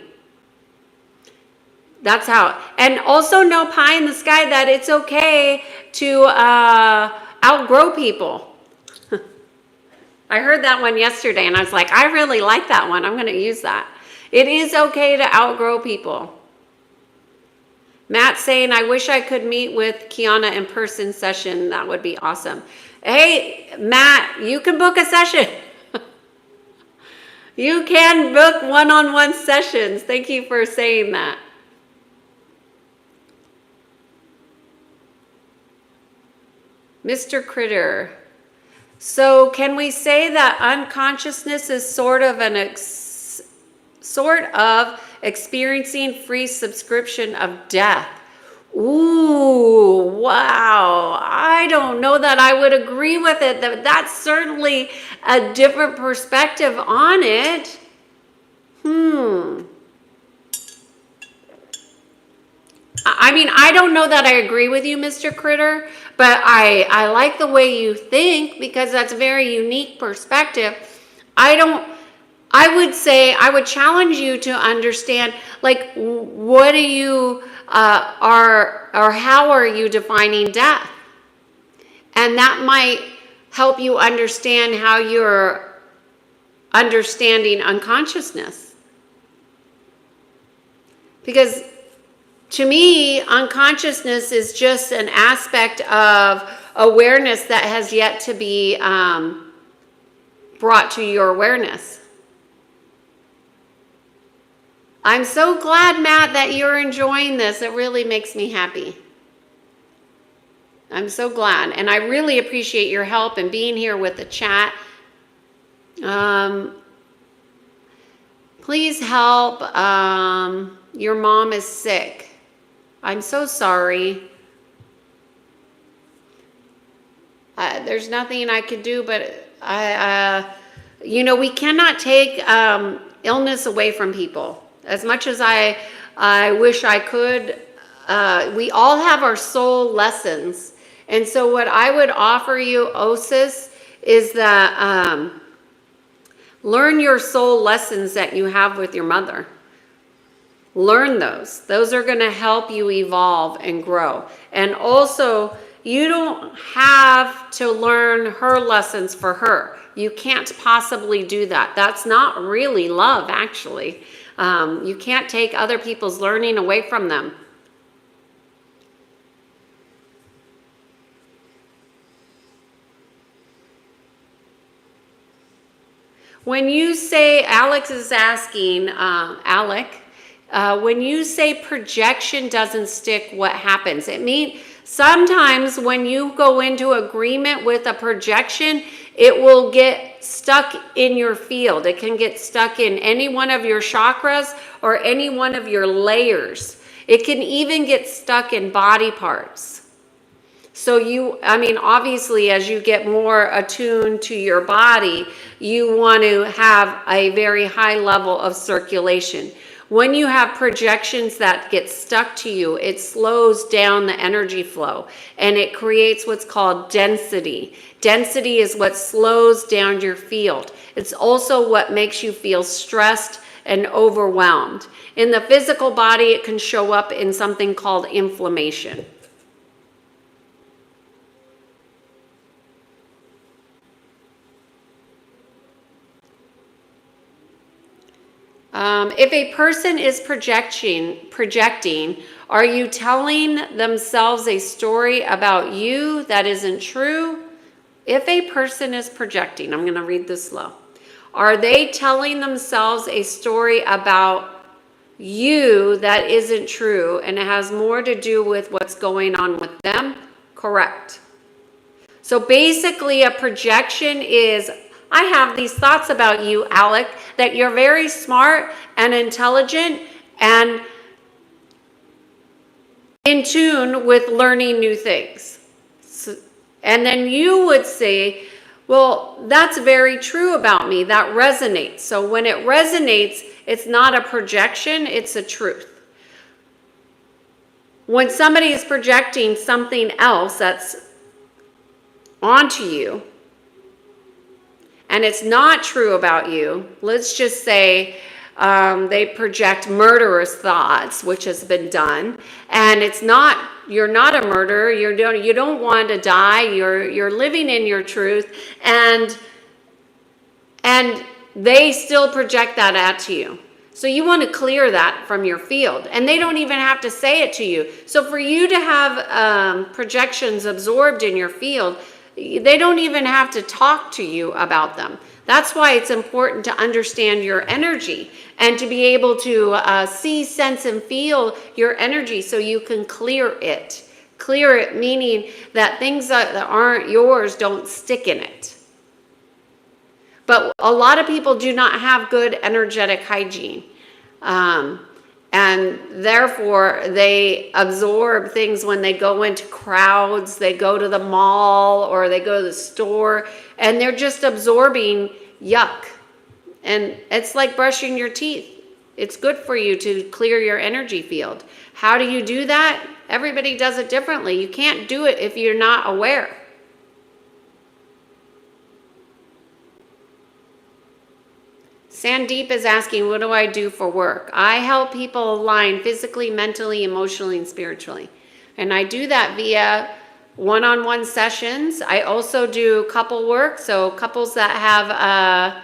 That's how. And also know, Pie in the Sky, that it's okay to outgrow people. I heard that one yesterday and I was like, I really like that one. I'm going to use that. It is okay to outgrow people. Matt saying, I wish I could meet with Kiana in person session. That would be awesome. Hey, Matt, you can book a session. You can book one-on-one sessions. Thank you for saying that. Mr. Critter. So can we say that unconsciousness is sort of experiencing free subscription of death? Ooh, wow. I don't know that I would agree with it. That's certainly a different perspective on it. I mean, I don't know that I agree with you, Mr. Critter, but I like the way you think because that's a very unique perspective. I would say, I would challenge you to understand, like, what do you, or how are you defining death? And that might help you understand how you're understanding unconsciousness. Because to me, unconsciousness is just an aspect of awareness that has yet to be brought to your awareness. I'm so glad, Matt, that you're enjoying this. It really makes me happy. I'm so glad. And I really appreciate your help and being here with the chat. Please help. Your mom is sick. I'm so sorry. There's nothing I could do, but we cannot take illness away from people. As much as I wish I could, we all have our soul lessons. And so what I would offer you, Osis, is that learn your soul lessons that you have with your mother. Learn those. Those are going to help you evolve and grow. And also, you don't have to learn her lessons for her. You can't possibly do that. That's not really love, actually. You can't take other people's learning away from them. When you say, Alex is asking, Alec, when you say projection doesn't stick, what happens? It means sometimes when you go into agreement with a projection, it will get stuck in your field. It can get stuck in any one of your chakras or any one of your layers. It can even get stuck in body parts. So obviously, as you get more attuned to your body, you want to have a very high level of circulation. When you have projections that get stuck to you, it slows down the energy flow and it creates what's called density. Density is what slows down your field. It's also what makes you feel stressed and overwhelmed. In the physical body, it can show up in something called inflammation. If a person is projecting, are you telling themselves a story about you that isn't true? If a person is projecting, I'm going to read this slow. Are they telling themselves a story about you that isn't true and it has more to do with what's going on with them? Correct. So basically a projection is, I have these thoughts about you, Alec, that you're very smart and intelligent and in tune with learning new things. And then you would say, well, that's very true about me. That resonates. So when it resonates, it's not a projection, it's a truth. When somebody is projecting something else that's onto you, and it's not true about you, let's just say they project murderous thoughts, which has been done, and you're not a murderer, you don't want to die, you're living in your truth, and they still project that out to you. So you want to clear that from your field, and they don't even have to say it to you. So for you to have projections absorbed in your field, they don't even have to talk to you about them. That's why it's important to understand your energy and to be able to see, sense, and feel your energy so you can clear it. Clear it meaning that things that aren't yours don't stick in it. But a lot of people do not have good energetic hygiene. And therefore, they absorb things when they go into crowds, they go to the mall, or they go to the store, and they're just absorbing yuck. And it's like brushing your teeth. It's good for you to clear your energy field. How do you do that? Everybody does it differently. You can't do it if you're not aware. Sandeep is asking, what do I do for work? I help people align physically, mentally, emotionally, and spiritually. And I do that via one-on-one sessions. I also do couple work. So couples that have,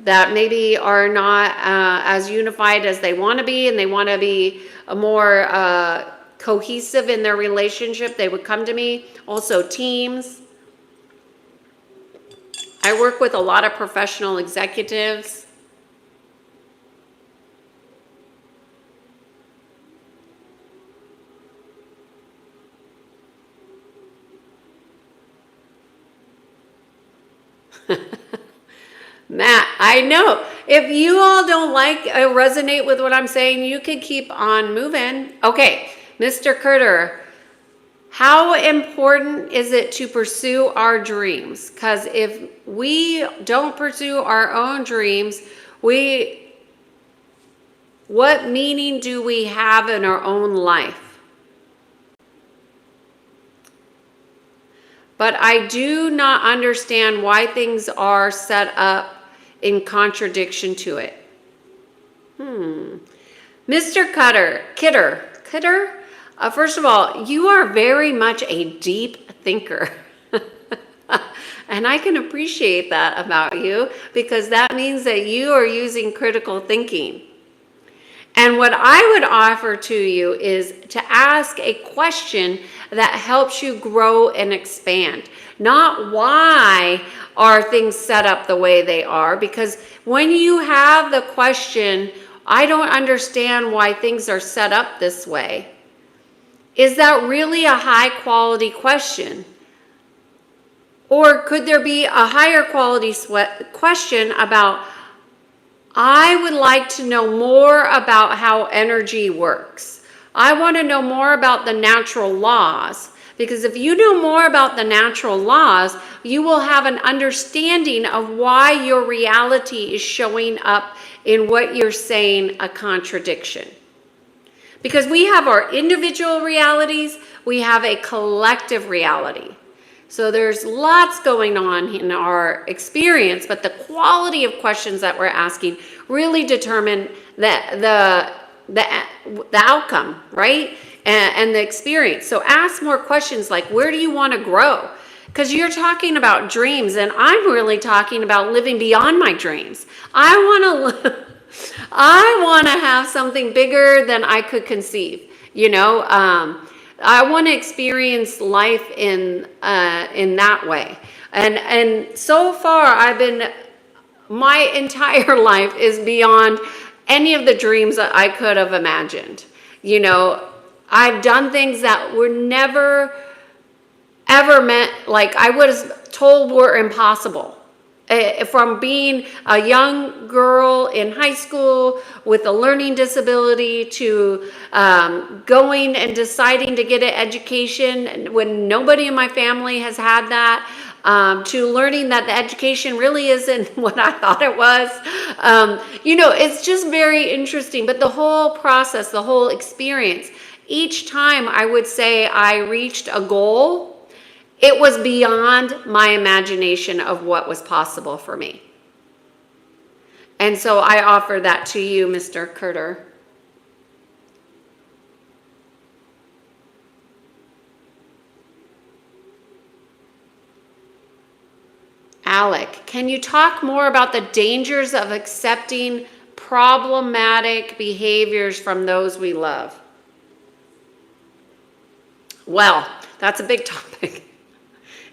that maybe are not as unified as they want to be, and they want to be more cohesive in their relationship, they would come to me. Also teams. I work with a lot of professional executives. Matt, I know. If you all don't resonate with what I'm saying, you can keep on moving. Okay, Mr. Curter. How important is it to pursue our dreams? Because if we don't pursue our own dreams, What meaning do we have in our own life? But I do not understand why things are set up in contradiction to it. Mr. Kidder, first of all, you are very much a deep thinker. And I can appreciate that about you, because that means that you are using critical thinking. And what I would offer to you is to ask a question that helps you grow and expand. Not why are things set up the way they are, because when you have the question, I don't understand why things are set up this way, is that really a high quality question? Or could there be a higher quality question about, I would like to know more about how energy works. I want to know more about the natural laws. Because if you know more about the natural laws, you will have an understanding of why your reality is showing up in what you're saying a contradiction. Because we have our individual realities, we have a collective reality. So there's lots going on in our experience, but the quality of questions that we're asking really determine the outcome, right? And the experience. So ask more questions like, where do you want to grow? Because you're talking about dreams, and I'm really talking about living beyond my dreams. I want to have something bigger than I could conceive, I want to experience life in that way. And so far, my entire life is beyond any of the dreams that I could have imagined. I've done things that were never, ever meant, like I was told were impossible. From being a young girl in high school with a learning disability to going and deciding to get an education when nobody in my family has had that, to learning that the education really isn't what I thought it was. It's just very interesting. But the whole process, the whole experience, each time I would say I reached a goal, it was beyond my imagination of what was possible for me. And so I offer that to you, Mr. Curter. Alec, can you talk more about the dangers of accepting problematic behaviors from those we love? Well, that's a big topic.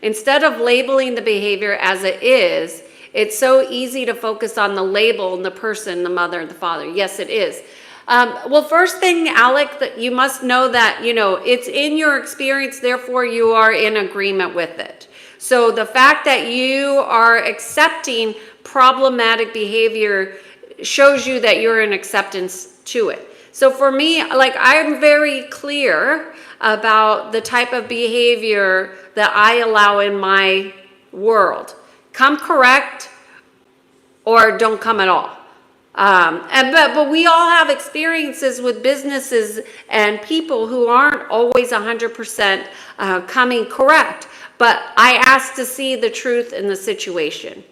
Instead of labeling the behavior as it is, it's so easy to focus on the label and the person, the mother, the father. Yes, it is. Well, first thing, Alec, that you must know that, it's in your experience, therefore you are in agreement with it. So the fact that you are accepting problematic behavior shows you that you're in acceptance to it. So for me, I'm very clear about the type of behavior that I allow in my world. Come correct or don't come at all. But we all have experiences with businesses and people who aren't always 100% coming correct. But I ask to see the truth in the situation.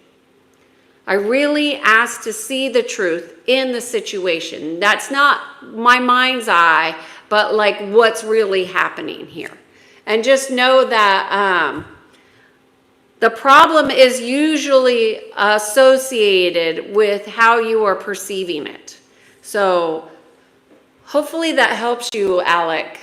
I really ask to see the truth in the situation. That's not my mind's eye, but what's really happening here. And just know that the problem is usually associated with how you are perceiving it. So hopefully that helps you, Alec.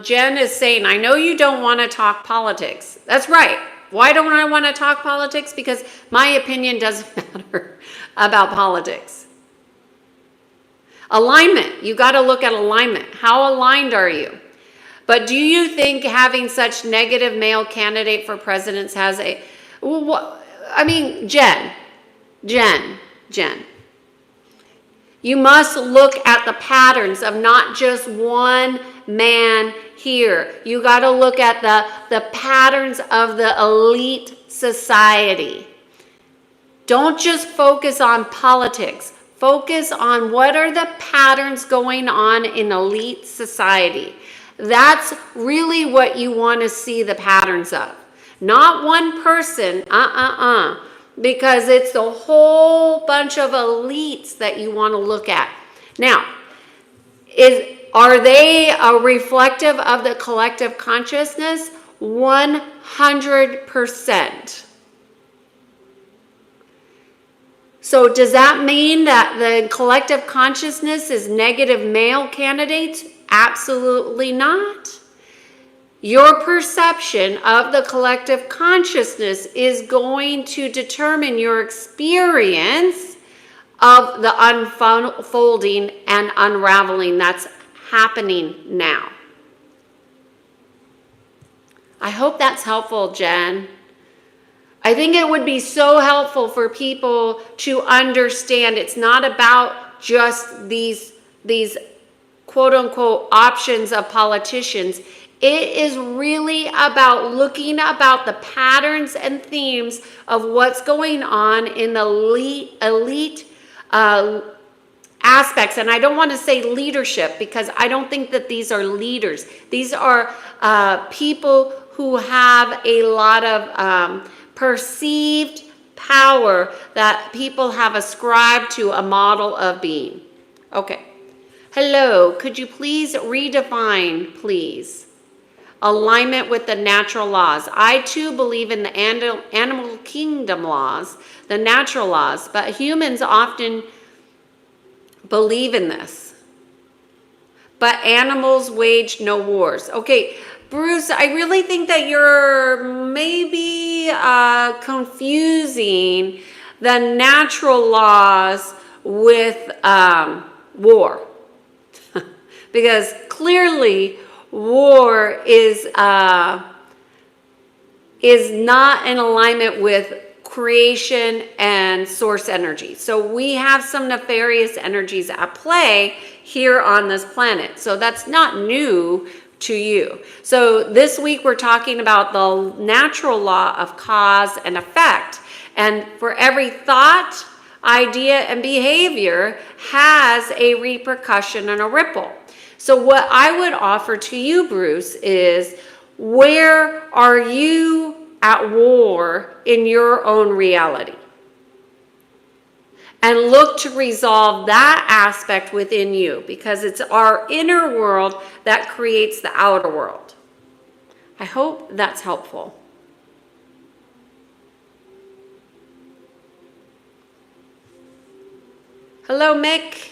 Jen is saying, I know you don't want to talk politics. That's right. Why don't I want to talk politics? Because my opinion doesn't matter about politics. Alignment. You got to look at alignment. How aligned are you? But do you think having such negative male candidate for presidents has a... Jen. You must look at the patterns of not just one man here. You got to look at the patterns of the elite society. Don't just focus on politics. Focus on what are the patterns going on in elite society. That's really what you want to see the patterns of. Not one person, because it's the whole bunch of elites that you want to look at. Now, are they reflective of the collective consciousness? 100%. So does that mean that the collective consciousness is negative male candidates? Absolutely not. Your perception of the collective consciousness is going to determine your experience of the unfolding and unraveling that's happening now. I hope that's helpful, Jen. I think it would be so helpful for people to understand it's not about just these quote-unquote options of politicians. It is really about looking about the patterns and themes of what's going on in the elite aspects. And I don't want to say leadership because I don't think that these are leaders. These are people who have a lot of perceived power that people have ascribed to a model of being. Okay. Hello, could you please redefine, please, alignment with the natural laws? I too believe in the animal kingdom laws, the natural laws, but humans often believe in this. But animals wage no wars. Okay, Bruce, I really think that you're maybe confusing the natural laws with war. Because clearly war is not in alignment with creation and source energy. So we have some nefarious energies at play here on this planet. So that's not new to you. So this week we're talking about the natural law of cause and effect. And for every thought, idea, and behavior has a repercussion and a ripple. So what I would offer to you, Bruce, is where are you at war in your own reality? And look to resolve that aspect within you, because it's our inner world that creates the outer world. I hope that's helpful. Hello, Mick.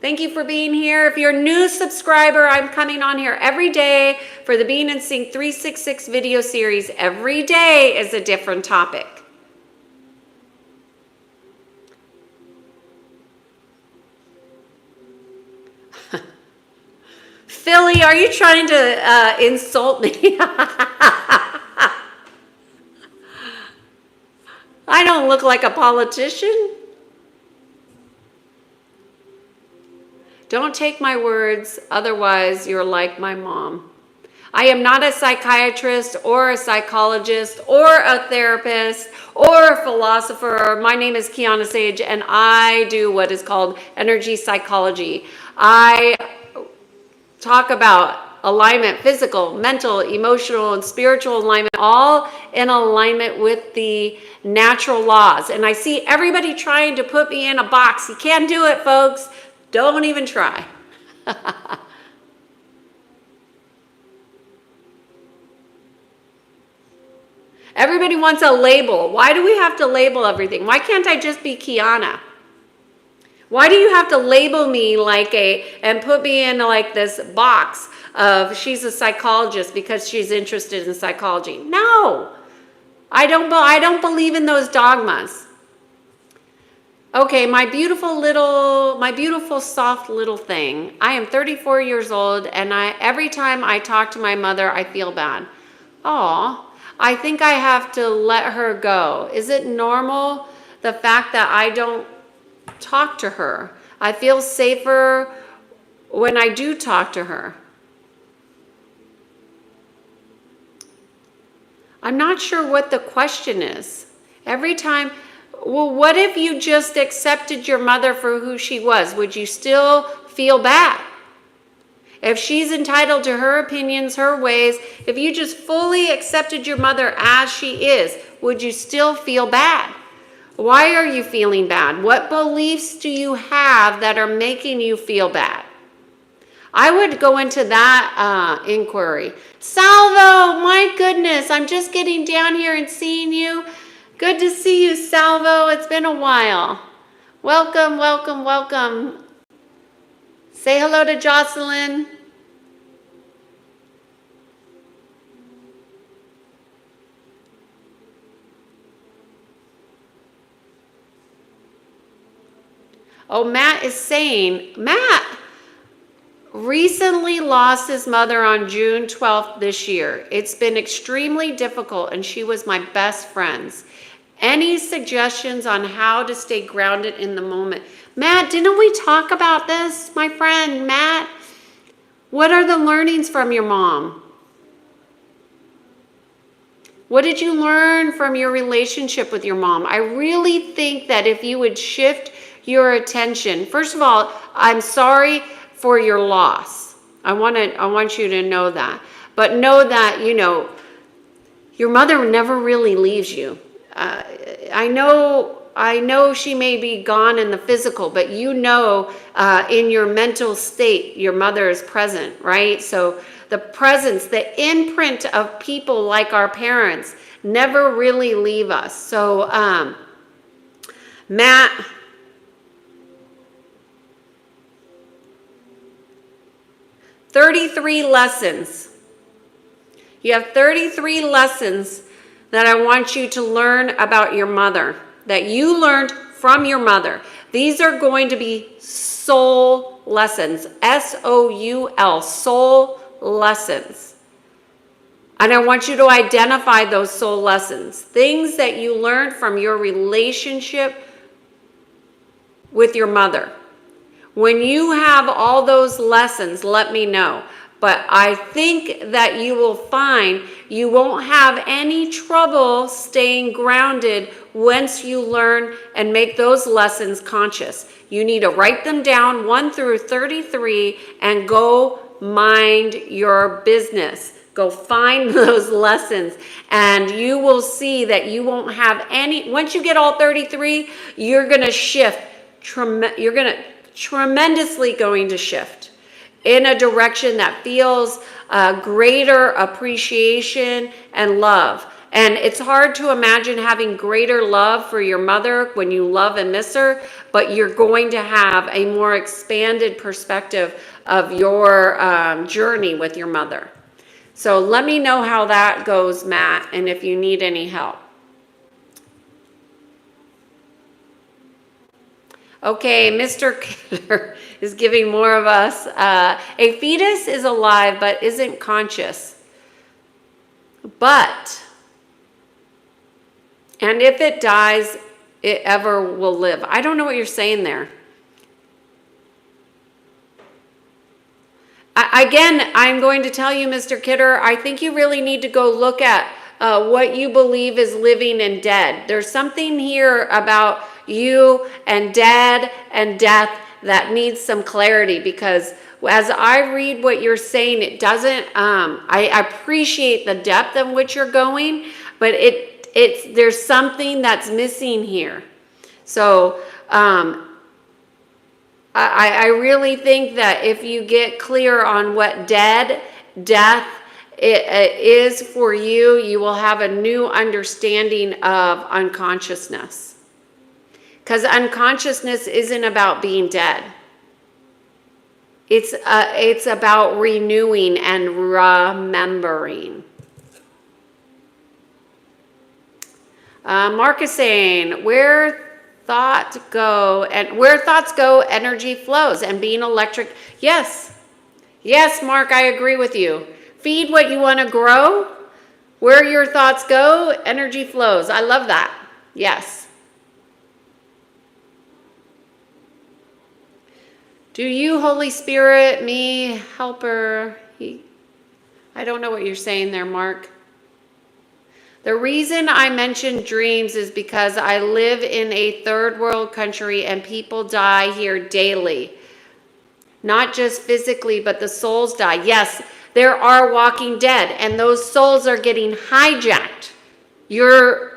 Thank you for being here. If you're a new subscriber, I'm coming on here every day for the Being in Sync 366 video series. Every day is a different topic. Philly, are you trying to insult me? I don't look like a politician. Don't take my words, otherwise you're like my mom. I am not a psychiatrist or a psychologist or a therapist or a philosopher. My name is Kiana Sage, and I do what is called energy psychology. I talk about alignment, physical, mental, emotional, and spiritual alignment, all in alignment with the natural laws. And I see everybody trying to put me in a box. You can't do it, folks. Don't even try. Everybody wants a label. Why do we have to label everything? Why can't I just be Kiana? Why do you have to label me and put me in like this box of she's a psychologist because she's interested in psychology? No, I don't believe in those dogmas. Okay, my beautiful soft little thing. I am 34 years old, and every time I talk to my mother, I feel bad. Aw, I think I have to let her go. Is it normal, the fact that I don't talk to her? I feel safer when I do talk to her. I'm not sure what the question is. Every time, well, what if you just accepted your mother for who she was? Would you still feel bad? If she's entitled to her opinions, her ways, if you just fully accepted your mother as she is, would you still feel bad? Why are you feeling bad? What beliefs do you have that are making you feel bad? I would go into that inquiry. Salvo, my goodness, I'm just getting down here and seeing you. Good to see you, Salvo. It's been a while. Welcome, welcome, welcome. Say hello to Jocelyn. Oh, Matt is saying, Matt recently lost his mother on June 12th this year. It's been extremely difficult and she was my best friend. Any suggestions on how to stay grounded in the moment? Matt, didn't we talk about this, my friend Matt? What are the learnings from your mom? What did you learn from your relationship with your mom? I really think that if you would shift your attention, first of all, I'm sorry for your loss. I want you to know that. But know that, your mother never really leaves you. I know she may be gone in the physical, but in your mental state, your mother is present, right? So the presence, the imprint of people like our parents never really leave us. So, Matt, $33 lessons. You have 33 lessons that I want you to learn about your mother, that you learned from your mother. These are going to be soul lessons, S-O-U-L, soul lessons. And I want you to identify those soul lessons, things that you learned from your relationship with your mother. When you have all those lessons, let me know. But I think that you will find you won't have any trouble staying grounded once you learn and make those lessons conscious. You need to write them down 1 through 33 and go mind your business. Go find those lessons and you will see that you won't have any. Once you get all 33, you're going to shift. Tremendously going to shift in a direction that feels greater appreciation and love. And it's hard to imagine having greater love for your mother when you love and miss her, but you're going to have a more expanded perspective of your journey with your mother. So let me know how that goes, Matt, and if you need any help. Okay, Mr. Kidder is giving more of us. A fetus is alive but isn't conscious. And if it dies, it ever will live. I don't know what you're saying there. Again, I'm going to tell you, Mr. Kidder, I think you really need to go look at what you believe is living and dead. There's something here about you and dad and death that needs some clarity, because as I read what you're saying, it doesn't, I appreciate the depth in which you're going, but there's something that's missing here. So, I really think that if you get clear on what death is for you, you will have a new understanding of unconsciousness. Because unconsciousness isn't about being dead. It's about renewing and remembering. Mark is saying, where thoughts go, energy flows, and being electric. Yes, Mark, I agree with you. Feed what you want to grow. Where your thoughts go, energy flows. I love that. Yes. Do you, Holy Spirit, me, helper? I don't know what you're saying there, Mark. The reason I mentioned dreams is because I live in a third world country and people die here daily. Not just physically, but the souls die. Yes, there are walking dead, and those souls are getting hijacked. You're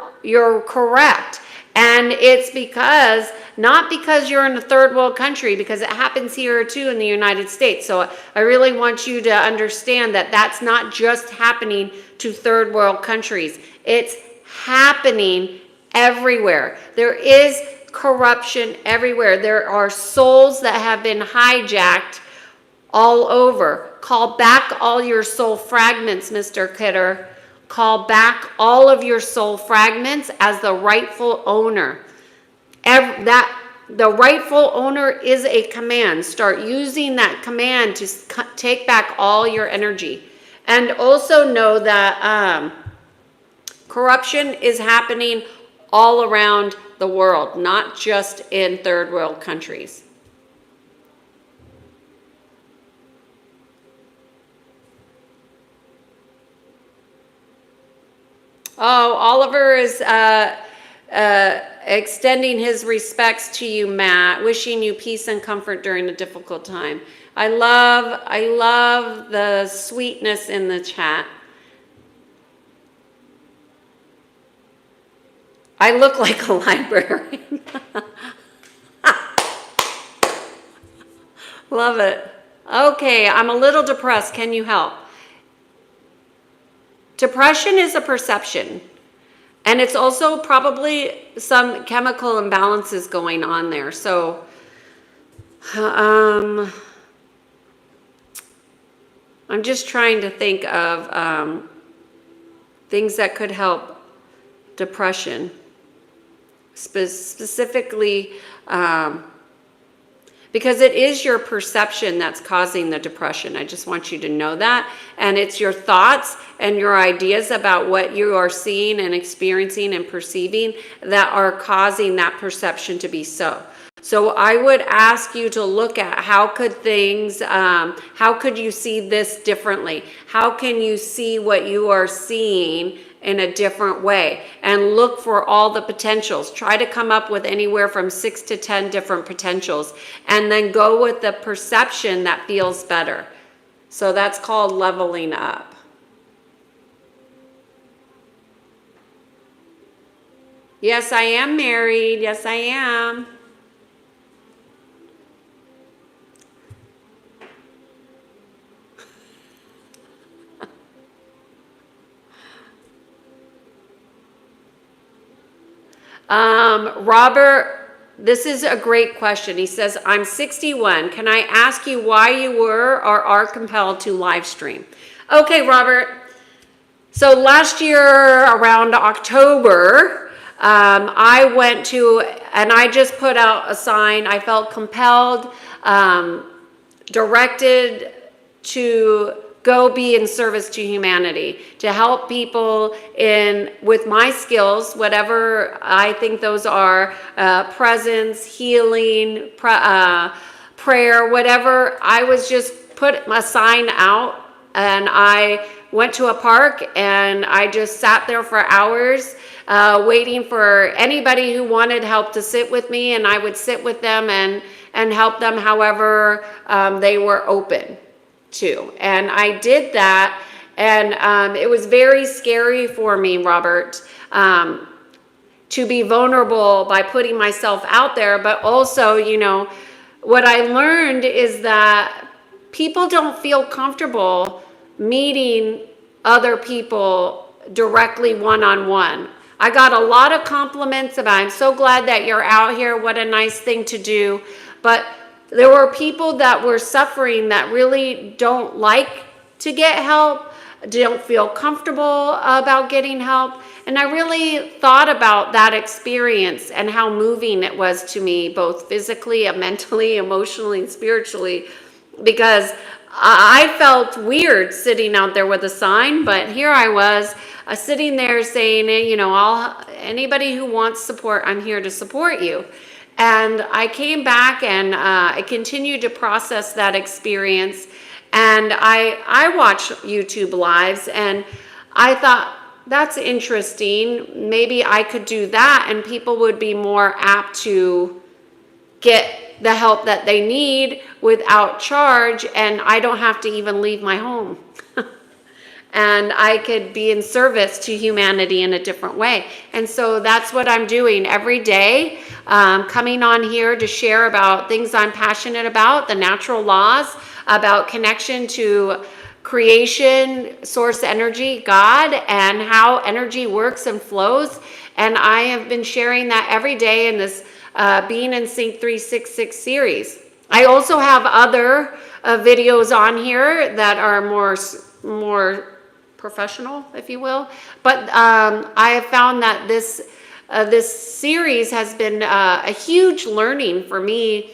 correct. And it's because, not because you're in a third world country, because it happens here too in the United States. So I really want you to understand that that's not just happening to third world countries. It's happening everywhere. There is corruption everywhere. There are souls that have been hijacked all over. Call back all your soul fragments, Mr. Kidder. Call back all of your soul fragments as the rightful owner. The rightful owner is a command. Start using that command to take back all your energy. And also know that corruption is happening all around the world, not just in third world countries. Oh, Oliver is extending his respects to you, Matt, wishing you peace and comfort during a difficult time. I love the sweetness in the chat. I look like a librarian. Love it. Okay, I'm a little depressed. Can you help? Depression is a perception. And it's also probably some chemical imbalances going on there. So, I'm just trying to think of things that could help depression. Specifically, because it is your perception that's causing the depression. I just want you to know that. And it's your thoughts and your ideas about what you are seeing and experiencing and perceiving that are causing that perception to be so. So I would ask you to look at how could you see this differently? How can you see what you are seeing in a different way? And look for all the potentials. Try to come up with anywhere from 6 to 10 different potentials, and then go with the perception that feels better. So that's called leveling up. Yes, I am married. Yes, I am. Robert, this is a great question. He says, I'm 61. Can I ask you why you were or are compelled to live stream? Okay, Robert. So last year around October, I went to, and I just put out a sign. I felt compelled, directed to go be in service to humanity, to help people with my skills, whatever I think those are, presence, healing, prayer, whatever. I was just put a sign out, and I went to a park and I just sat there for hours, waiting for anybody who wanted help to sit with me, and I would sit with them and help them however they were open to. And I did that, and it was very scary for me, Robert, to be vulnerable by putting myself out there. But also, what I learned is that people don't feel comfortable meeting other people directly one-on-one. I got a lot of compliments about, I'm so glad that you're out here, what a nice thing to do. But there were people that were suffering that really don't like to get help, don't feel comfortable about getting help. And I really thought about that experience and how moving it was to me, both physically and mentally, emotionally, and spiritually, because I felt weird sitting out there with a sign, but here I was sitting there saying, anybody who wants support, I'm here to support you. And I came back and I continued to process that experience. And I watch YouTube lives, and I thought, that's interesting. Maybe I could do that, and people would be more apt to get the help that they need without charge, and I don't have to even leave my home. And I could be in service to humanity in a different way. And so that's what I'm doing every day, coming on here to share about things I'm passionate about, the natural laws, about connection to creation, source energy, God, and how energy works and flows. And I have been sharing that every day in this Being in Sync 366 series. I also have other videos on here that are more professional, if you will. But I have found that this series has been a huge learning for me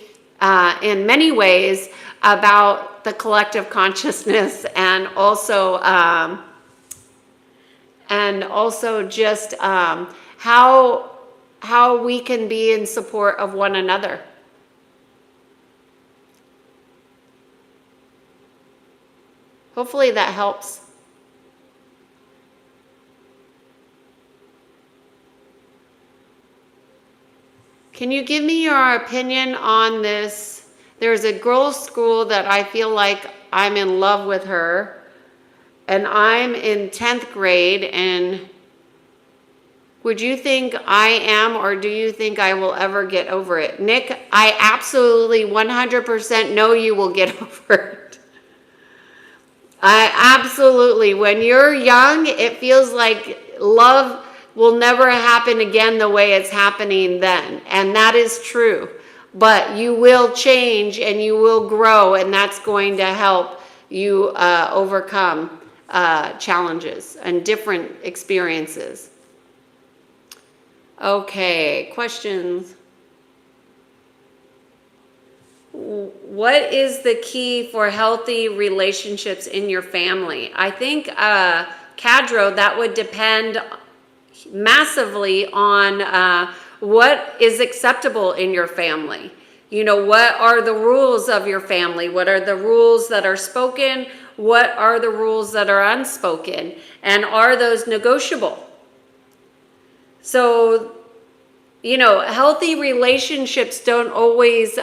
in many ways about the collective consciousness, and also just how we can be in support of one another. Hopefully that helps. Can you give me your opinion on this? There's a girls' school that I feel like I'm in love with her, and I'm in 10th grade, and would you think I am, or do you think I will ever get over it? Nick, I absolutely 100% know you will get over it. I absolutely, when you're young, it feels like love will never happen again the way it's happening then. And that is true. But you will change and you will grow, and that's going to help you overcome challenges and different experiences. Okay, questions. What is the key for healthy relationships in your family? I think, Cadro, that would depend massively on what is acceptable in your family. What are the rules of your family? What are the rules that are spoken? What are the rules that are unspoken? And are those negotiable? So, healthy relationships don't always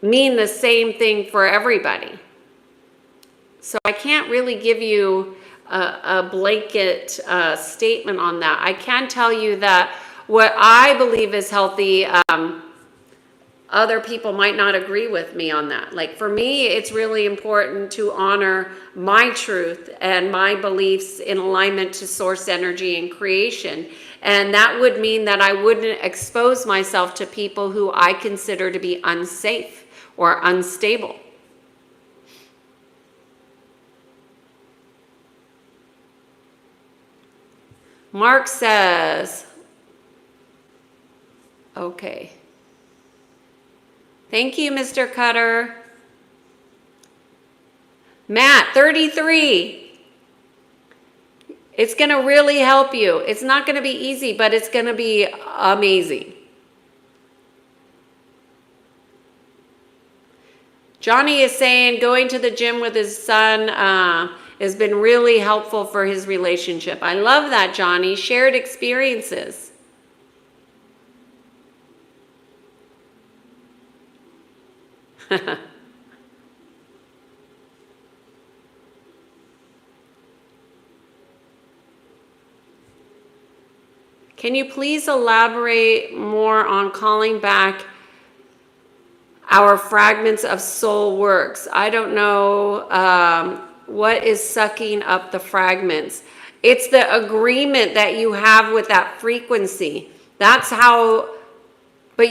mean the same thing for everybody. So I can't really give you a blanket statement on that. I can tell you that what I believe is healthy, other people might not agree with me on that. Like for me, it's really important to honor my truth and my beliefs in alignment to source energy and creation. And that would mean that I wouldn't expose myself to people who I consider to be unsafe or unstable. Mark says, okay. Thank you, Mr. Cutter. Matt, 33. It's going to really help you. It's not going to be easy, but it's going to be amazing. Johnny is saying going to the gym with his son has been really helpful for his relationship. I love that, Johnny. Shared experiences. Can you please elaborate more on calling back our fragments of soul works? I don't know what is sucking up the fragments. It's the agreement that you have with that frequency. That's how, but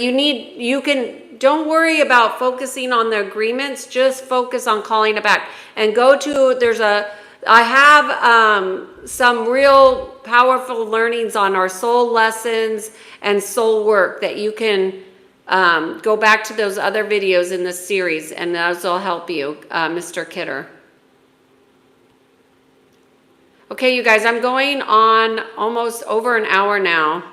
don't worry about focusing on the agreements, just focus on calling it back. And I have some real powerful learnings on our soul lessons and soul work that you can Go back to those other videos in this series, and those will help you, Mr. Kidder. Okay, you guys, I'm going on almost over an hour now.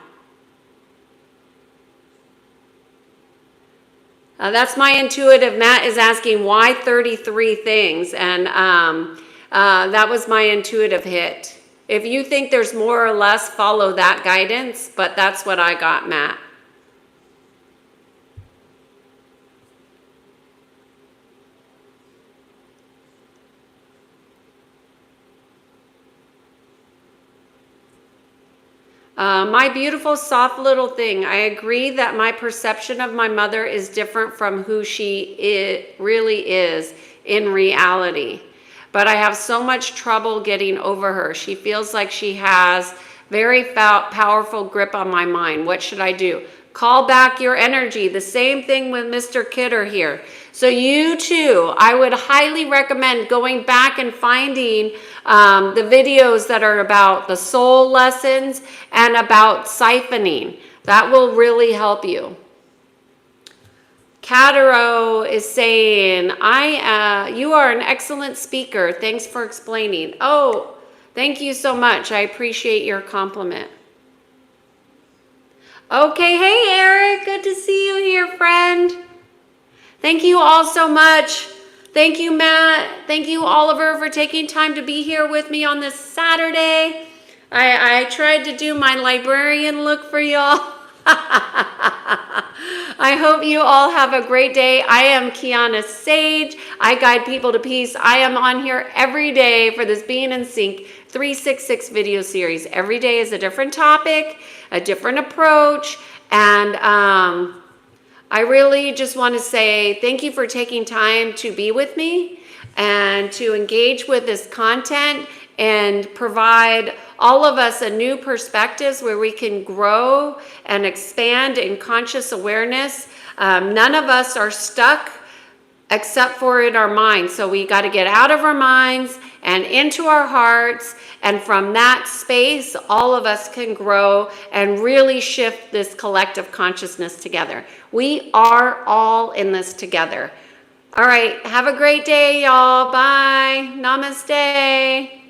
That's my intuitive. Matt is asking why 33 things, and that was my intuitive hit. If you think there's more or less, follow that guidance, but that's what I got, Matt. My beautiful, soft little thing. I agree that my perception of my mother is different from who she really is in reality. But I have so much trouble getting over her. She feels like she has very powerful grip on my mind. What should I do? Call back your energy. The same thing with Mr. Kidder here. So you too, I would highly recommend going back and finding the videos that are about the soul lessons and about siphoning. That will really help you. Cataro is saying, you are an excellent speaker. Thanks for explaining. Oh, thank you so much. I appreciate your compliment. Okay, hey Eric, good to see you here, friend. Thank you all so much. Thank you, Matt. Thank you, Oliver, for taking time to be here with me on this Saturday. I tried to do my librarian look for y'all. I hope you all have a great day. I am Kiana Sage. I guide people to peace. I am on here every day for this Being in Sync 366 video series. Every day is a different topic, a different approach, and I really just want to say thank you for taking time to be with me and to engage with this content and provide all of us a new perspectives where we can grow and expand in conscious awareness. None of us are stuck except for in our minds. So we got to get out of our minds and into our hearts. And from that space, all of us can grow and really shift this collective consciousness together. We are all in this together. All right. Have a great day, y'all. Bye. Namaste.